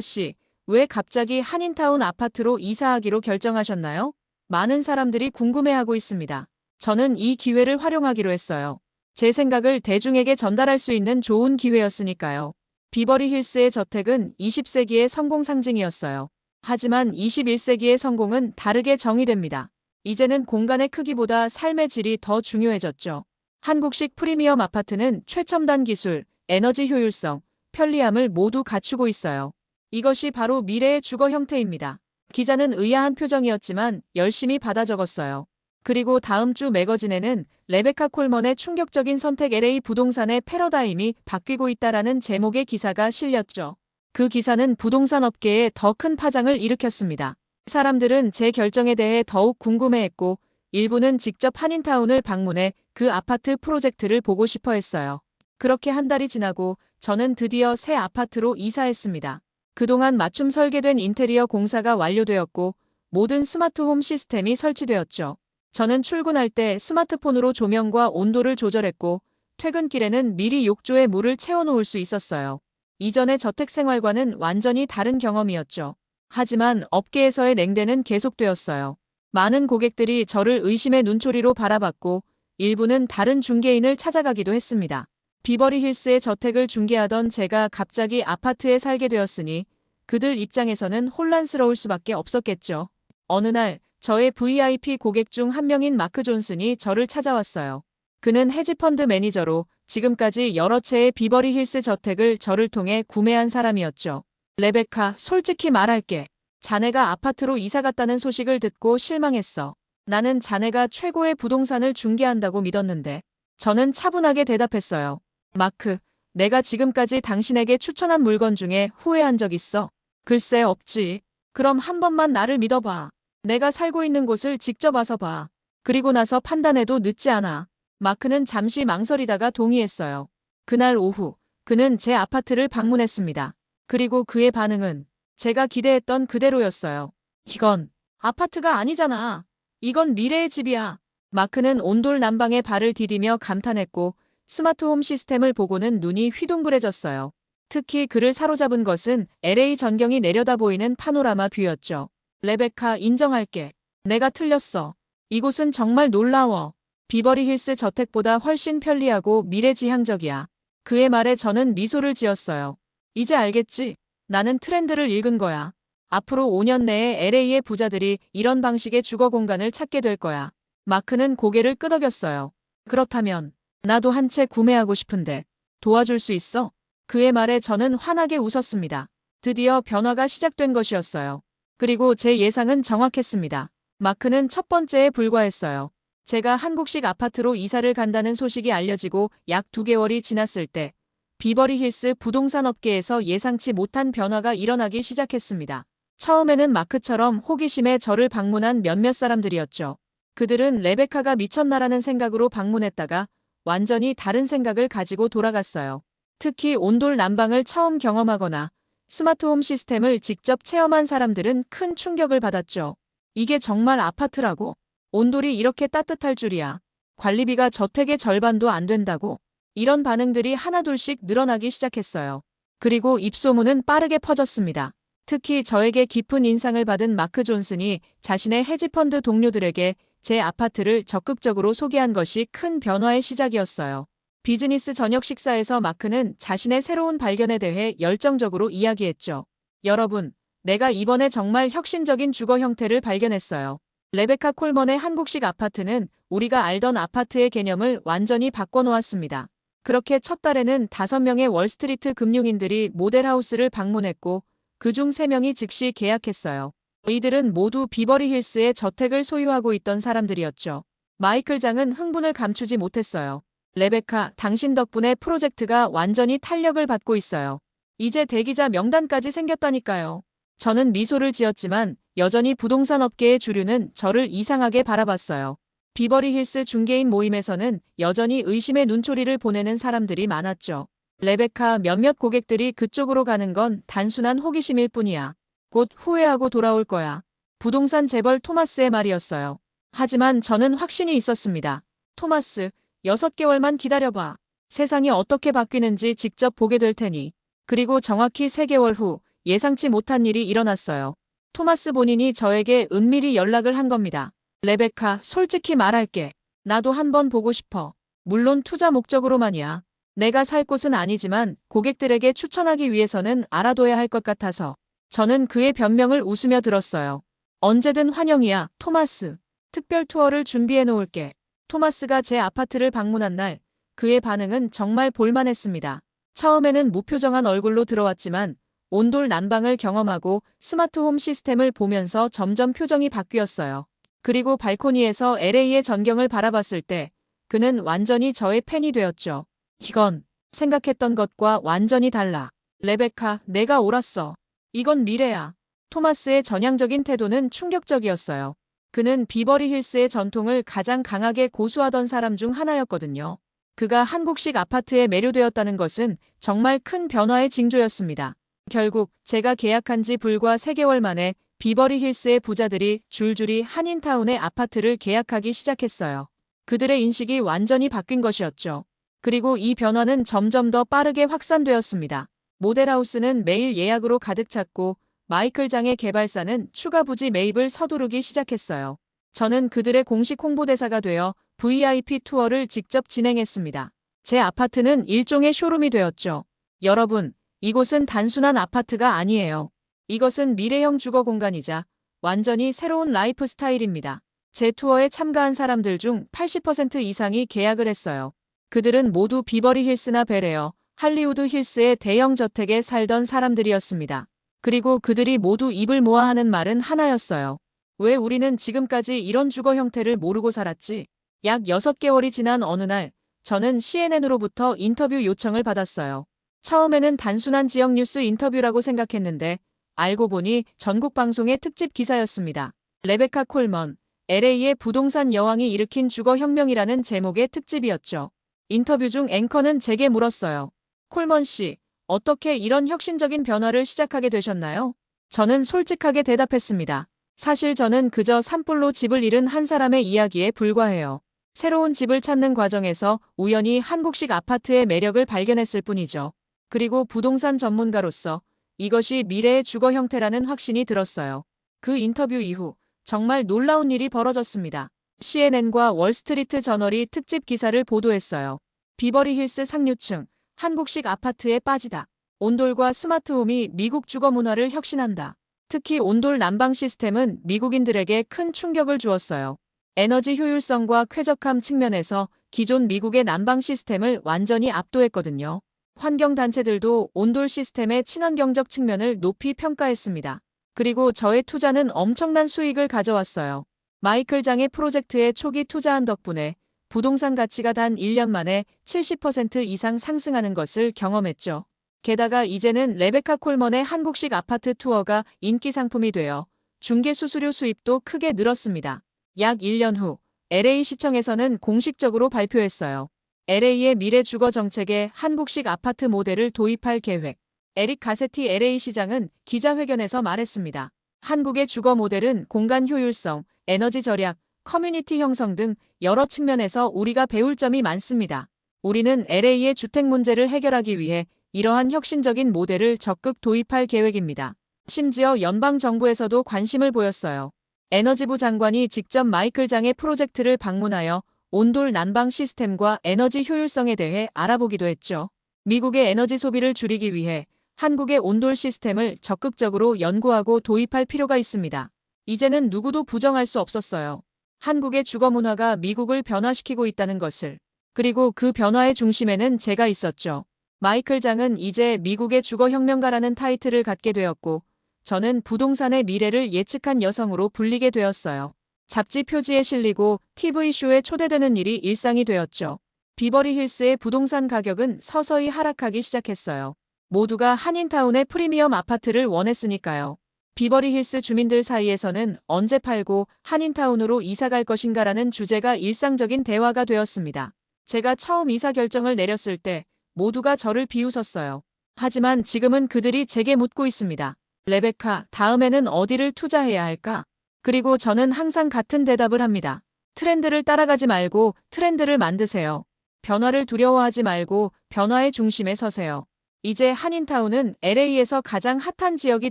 씨, 왜 갑자기 한인타운 아파트로 이사하기로 결정하셨나요? 많은 사람들이 궁금해하고 있습니다. 저는 이 기회를 활용하기로 했어요. 제 생각을 대중에게 전달할 수 있는 좋은 기회였으니까요. 비버리 힐스의 저택은 20세기의 성공 상징이었어요. 하지만 21세기의 성공은 다르게 정의됩니다. 이제는 공간의 크기보다 삶의 질이 더 중요해졌죠. 한국식 프리미엄 아파트는 최첨단 기술, 에너지 효율성, 편리함을 모두 갖추고 있어요. 이것이 바로 미래의 주거 형태입니다. 기자는 의아한 표정이었지만 열심히 받아 적었어요. 그리고 다음 주 매거진에는 레베카 콜먼의 충격적인 선택 LA 부동산의 패러다임이 바뀌고 있다라는 제목의 기사가 실렸죠. 그 기사는 부동산 업계에 더 큰 파장을 일으켰습니다. 사람들은 제 결정에 대해 더욱 궁금해했고 일부는 직접 한인타운을 방문해 그 아파트 프로젝트를 보고 싶어 했어요. 그렇게 한 달이 지나고 저는 드디어 새 아파트로 이사했습니다. 그동안 맞춤 설계된 인테리어 공사가 완료되었고 모든 스마트홈 시스템이 설치되었죠. 저는 출근할 때 스마트폰으로 조명과 온도를 조절했고 퇴근길에는 미리 욕조에 물을 채워놓을 수 있었어요. 이전의 저택 생활과는 완전히 다른 경험이었죠. 하지만 업계에서의 냉대는 계속되었어요. 많은 고객들이 저를 의심의 눈초리로 바라봤고 일부는 다른 중개인을 찾아가기도 했습니다. 비버리 힐스의 저택을 중개하던 제가 갑자기 아파트에 살게 되었으니 그들 입장에서는 혼란스러울 수밖에 없었겠죠. 어느 날 저의 VIP 고객 중 한 명인 마크 존슨이 저를 찾아왔어요. 그는 헤지펀드 매니저로 지금까지 여러 채의 비버리 힐스 저택을 저를 통해 구매한 사람이었죠. 레베카, 솔직히 말할게. 자네가 아파트로 이사 갔다는 소식을 듣고 실망했어. 나는 자네가 최고의 부동산을 중개한다고 믿었는데. 저는 차분하게 대답했어요. 마크, 내가 지금까지 당신에게 추천한 물건 중에 후회한 적 있어? 글쎄 없지. 그럼 한 번만 나를 믿어봐. 내가 살고 있는 곳을 직접 와서 봐. 그리고 나서 판단해도 늦지 않아. 마크는 잠시 망설이다가 동의했어요. 그날 오후, 그는 제 아파트를 방문했습니다. 그리고 그의 반응은 제가 기대했던 그대로였어요. 이건 아파트가 아니잖아. 이건 미래의 집이야. 마크는 온돌 난방에 발을 디디며 감탄했고 스마트홈 시스템을 보고는 눈이 휘둥그레졌어요. 특히 그를 사로잡은 것은 LA 전경이 내려다 보이는 파노라마 뷰였죠. 레베카, 인정할게. 내가 틀렸어. 이곳은 정말 놀라워. 비버리 힐스 저택보다 훨씬 편리하고 미래지향적이야. 그의 말에 저는 미소를 지었어요. 이제 알겠지? 나는 트렌드를 읽은 거야. 앞으로 5년 내에 LA의 부자들이 이런 방식의 주거 공간을 찾게 될 거야. 마크는 고개를 끄덕였어요. 그렇다면 나도 한 채 구매하고 싶은데 도와줄 수 있어? 그의 말에 저는 환하게 웃었습니다. 드디어 변화가 시작된 것이었어요. 그리고 제 예상은 정확했습니다. 마크는 첫 번째에 불과했어요. 제가 한국식 아파트로 이사를 간다는 소식이 알려지고 약 2개월이 지났을 때 비버리 힐스 부동산 업계에서 예상치 못한 변화가 일어나기 시작했습니다. 처음에는 마크처럼 호기심에 저를 방문한 몇몇 사람들이었죠. 그들은 레베카가 미쳤나라는 생각으로 방문했다가 완전히 다른 생각을 가지고 돌아갔어요. 특히 온돌 난방을 처음 경험하거나 스마트홈 시스템을 직접 체험한 사람들은 큰 충격을 받았죠. 이게 정말 아파트라고? 온돌이 이렇게 따뜻할 줄이야. 관리비가 저택의 절반도 안 된다고. 이런 반응들이 하나둘씩 늘어나기 시작했어요. 그리고 입소문은 빠르게 퍼졌습니다. 특히 저에게 깊은 인상을 받은 마크 존슨이 자신의 헤지펀드 동료들에게 제 아파트를 적극적으로 소개한 것이 큰 변화의 시작이었어요. 비즈니스 저녁 식사에서 마크는 자신의 새로운 발견에 대해 열정적으로 이야기했죠. 여러분, 내가 이번에 정말 혁신적인 주거 형태를 발견했어요. 레베카 콜먼의 한국식 아파트는 우리가 알던 아파트의 개념을 완전히 바꿔놓았습니다. 그렇게 첫 달에는 5명의 월스트리트 금융인들이 모델하우스를 방문했고 그중 3명이 즉시 계약했어요. 이들은 모두 비버리 힐스의 저택을 소유하고 있던 사람들이었죠. 마이클 장은 흥분을 감추지 못했어요. 레베카, 당신 덕분에 프로젝트가 완전히 탄력을 받고 있어요. 이제 대기자 명단까지 생겼다니까요. 저는 미소를 지었지만 여전히 부동산 업계의 주류는 저를 이상하게 바라봤어요. 비버리 힐스 중개인 모임에서는 여전히 의심의 눈초리를 보내는 사람들이 많았죠. 레베카, 몇몇 고객들이 그쪽으로 가는 건 단순한 호기심일 뿐이야. 곧 후회하고 돌아올 거야. 부동산 재벌 토마스의 말이었어요. 하지만 저는 확신이 있었습니다. 토마스, 6개월만 기다려봐. 세상이 어떻게 바뀌는지 직접 보게 될 테니. 그리고 정확히 3개월 후 예상치 못한 일이 일어났어요. 토마스 본인이 저에게 은밀히 연락을 한 겁니다. 레베카, 솔직히 말할게. 나도 한번 보고 싶어. 물론 투자 목적으로만이야. 내가 살 곳은 아니지만 고객들에게 추천하기 위해서는 알아둬야 할 것 같아서. 저는 그의 변명을 웃으며 들었어요. 언제든 환영이야, 토마스. 특별 투어를 준비해 놓을게. 토마스가 제 아파트를 방문한 날, 그의 반응은 정말 볼만했습니다. 처음에는 무표정한 얼굴로 들어왔지만 온돌 난방을 경험하고 스마트홈 시스템을 보면서 점점 표정이 바뀌었어요. 그리고 발코니에서 LA의 전경을 바라봤을 때 그는 완전히 저의 팬이 되었죠. 이건 생각했던 것과 완전히 달라. 레베카, 내가 옳았어. 이건 미래야. 토마스의 전향적인 태도는 충격적이었어요. 그는 비버리 힐스의 전통을 가장 강하게 고수하던 사람 중 하나였거든요. 그가 한국식 아파트에 매료되었다는 것은 정말 큰 변화의 징조였습니다. 결국 제가 계약한 지 불과 3개월 만에 비버리 힐스의 부자들이 줄줄이 한인타운의 아파트를 계약하기 시작했어요. 그들의 인식이 완전히 바뀐 것이었죠. 그리고 이 변화는 점점 더 빠르게 확산되었습니다. 모델하우스는 매일 예약으로 가득 찼고 마이클 장의 개발사는 추가 부지 매입을 서두르기 시작했어요. 저는 그들의 공식 홍보대사가 되어 VIP 투어를 직접 진행했습니다. 제 아파트는 일종의 쇼룸이 되었죠. 여러분, 이곳은 단순한 아파트가 아니에요. 이것은 미래형 주거 공간이자 완전히 새로운 라이프 스타일입니다. 제 투어에 참가한 사람들 중 80% 이상이 계약을 했어요. 그들은 모두 비버리 힐스나 벨에어, 할리우드 힐스의 대형 저택에 살던 사람들이었습니다. 그리고 그들이 모두 입을 모아 하는 말은 하나였어요. 왜 우리는 지금까지 이런 주거 형태를 모르고 살았지? 약 6개월이 지난 어느 날, 저는 CNN으로부터 인터뷰 요청을 받았어요. 처음에는 단순한 지역 뉴스 인터뷰라고 생각했는데 알고 보니 전국 방송의 특집 기사였습니다. 레베카 콜먼, LA의 부동산 여왕이 일으킨 주거 혁명이라는 제목의 특집이었죠. 인터뷰 중 앵커는 제게 물었어요. 콜먼 씨, 어떻게 이런 혁신적인 변화를 시작하게 되셨나요? 저는 솔직하게 대답했습니다. 사실 저는 그저 산불로 집을 잃은 한 사람의 이야기에 불과해요. 새로운 집을 찾는 과정에서 우연히 한국식 아파트의 매력을 발견했을 뿐이죠. 그리고 부동산 전문가로서 이것이 미래의 주거 형태라는 확신이 들었어요. 그 인터뷰 이후 정말 놀라운 일이 벌어졌습니다. CNN과 월스트리트 저널이 특집 기사를 보도했어요. 비버리 힐스 상류층, 한국식 아파트에 빠지다. 온돌과 스마트홈이 미국 주거 문화를 혁신한다. 특히 온돌 난방 시스템은 미국인들에게 큰 충격을 주었어요. 에너지 효율성과 쾌적함 측면에서 기존 미국의 난방 시스템을 완전히 압도했거든요. 환경단체들도 온돌 시스템의 친환경적 측면을 높이 평가했습니다. 그리고 저의 투자는 엄청난 수익을 가져왔어요. 마이클 장의 프로젝트에 초기 투자한 덕분에 부동산 가치가 단 1년 만에 70% 이상 상승하는 것을 경험했죠. 게다가 이제는 레베카 콜먼의 한국식 아파트 투어가 인기 상품이 되어 중개 수수료 수입도 크게 늘었습니다. 약 1년 후 LA시청에서는 공식적으로 발표했어요. LA의 미래 주거 정책에 한국식 아파트 모델을 도입할 계획. 에릭 가세티 LA시장은 기자회견에서 말했습니다. 한국의 주거 모델은 공간 효율성, 에너지 절약, 커뮤니티 형성 등 여러 측면에서 우리가 배울 점이 많습니다. 우리는 LA의 주택 문제를 해결하기 위해 이러한 혁신적인 모델을 적극 도입할 계획입니다. 심지어 연방정부에서도 관심을 보였어요. 에너지부 장관이 직접 마이클 장의 프로젝트를 방문하여 온돌 난방 시스템과 에너지 효율성에 대해 알아보기도 했죠. 미국의 에너지 소비를 줄이기 위해 한국의 온돌 시스템을 적극적으로 연구하고 도입할 필요가 있습니다. 이제는 누구도 부정할 수 없었어요. 한국의 주거 문화가 미국을 변화시키고 있다는 것을. 그리고 그 변화의 중심에는 제가 있었죠. 마이클 장은 이제 미국의 주거 혁명가라는 타이틀을 갖게 되었고, 저는 부동산의 미래를 예측한 여성으로 불리게 되었어요. 잡지 표지에 실리고 TV쇼에 초대되는 일이 일상이 되었죠. 비버리 힐스의 부동산 가격은 서서히 하락하기 시작했어요. 모두가 한인타운의 프리미엄 아파트를 원했으니까요. 비버리 힐스 주민들 사이에서는 언제 팔고 한인타운으로 이사갈 것인가라는 주제가 일상적인 대화가 되었습니다. 제가 처음 이사 결정을 내렸을 때 모두가 저를 비웃었어요. 하지만 지금은 그들이 제게 묻고 있습니다. 레베카, 다음에는 어디를 투자해야 할까? 그리고 저는 항상 같은 대답을 합니다. 트렌드를 따라가지 말고 트렌드를 만드세요. 변화를 두려워하지 말고 변화의 중심에 서세요. 이제 한인타운은 LA에서 가장 핫한 지역이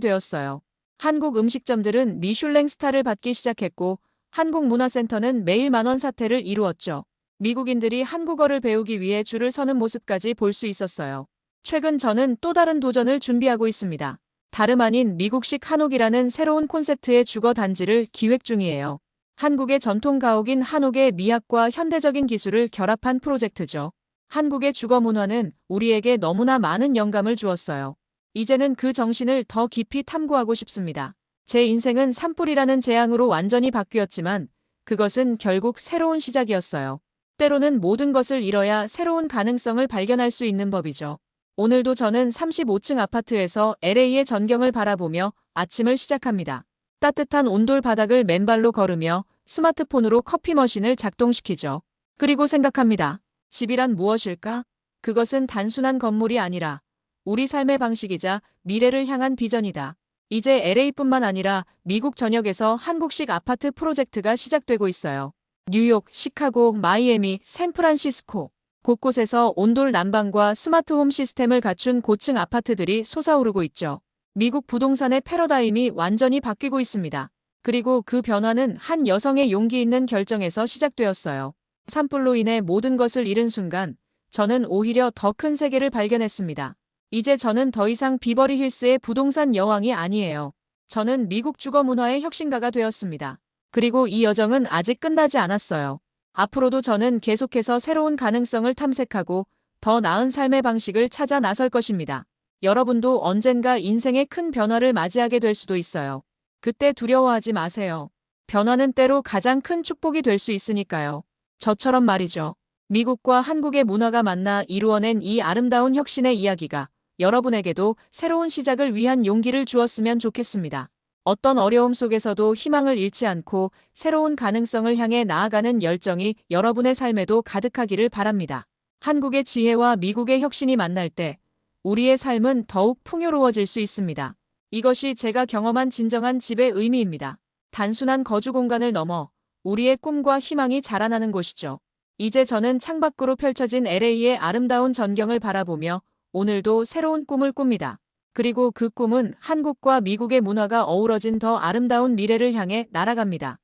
되었어요. 한국 음식점들은 미슐랭 스타를 받기 시작했고 한국 문화센터는 매일 만원 사태를 이루었죠. 미국인들이 한국어를 배우기 위해 줄을 서는 모습까지 볼 수 있었어요. 최근 저는 또 다른 도전을 준비하고 있습니다. 다름 아닌 미국식 한옥이라는 새로운 콘셉트의 주거 단지를 기획 중이에요. 한국의 전통 가옥인 한옥의 미학과 현대적인 기술을 결합한 프로젝트죠. 한국의 주거 문화는 우리에게 너무나 많은 영감을 주었어요. 이제는 그 정신을 더 깊이 탐구하고 싶습니다. 제 인생은 산불이라는 재앙으로 완전히 바뀌었지만 그것은 결국 새로운 시작이었어요. 때로는 모든 것을 잃어야 새로운 가능성을 발견할 수 있는 법이죠. 오늘도 저는 35층 아파트에서 LA의 전경을 바라보며 아침을 시작합니다. 따뜻한 온돌 바닥을 맨발로 걸으며 스마트폰으로 커피 머신을 작동시키죠. 그리고 생각합니다. 집이란 무엇일까? 그것은 단순한 건물이 아니라 우리 삶의 방식이자 미래를 향한 비전이다. 이제 LA뿐만 아니라 미국 전역에서 한국식 아파트 프로젝트가 시작되고 있어요. 뉴욕, 시카고, 마이애미, 샌프란시스코. 곳곳에서 온돌 난방과 스마트홈 시스템을 갖춘 고층 아파트들이 솟아오르고 있죠. 미국 부동산의 패러다임이 완전히 바뀌고 있습니다. 그리고 그 변화는 한 여성의 용기 있는 결정에서 시작되었어요. 산불로 인해 모든 것을 잃은 순간 저는 오히려 더 큰 세계를 발견했습니다. 이제 저는 더 이상 비버리 힐스의 부동산 여왕이 아니에요. 저는 미국 주거 문화의 혁신가가 되었습니다. 그리고 이 여정은 아직 끝나지 않았어요. 앞으로도 저는 계속해서 새로운 가능성을 탐색하고 더 나은 삶의 방식을 찾아 나설 것입니다. 여러분도 언젠가 인생의 큰 변화를 맞이하게 될 수도 있어요. 그때 두려워하지 마세요. 변화는 때로 가장 큰 축복이 될 수 있으니까요. 저처럼 말이죠. 미국과 한국의 문화가 만나 이루어낸 이 아름다운 혁신의 이야기가 여러분에게도 새로운 시작을 위한 용기를 주었으면 좋겠습니다. 어떤 어려움 속에서도 희망을 잃지 않고 새로운 가능성을 향해 나아가는 열정이 여러분의 삶에도 가득하기를 바랍니다. 한국의 지혜와 미국의 혁신이 만날 때 우리의 삶은 더욱 풍요로워질 수 있습니다. 이것이 제가 경험한 진정한 집의 의미입니다. 단순한 거주 공간을 넘어 우리의 꿈과 희망이 자라나는 곳이죠. 이제 저는 창밖으로 펼쳐진 LA의 아름다운 전경을 바라보며 오늘도 새로운 꿈을 꿉니다. 그리고 그 꿈은 한국과 미국의 문화가 어우러진 더 아름다운 미래를 향해 날아갑니다.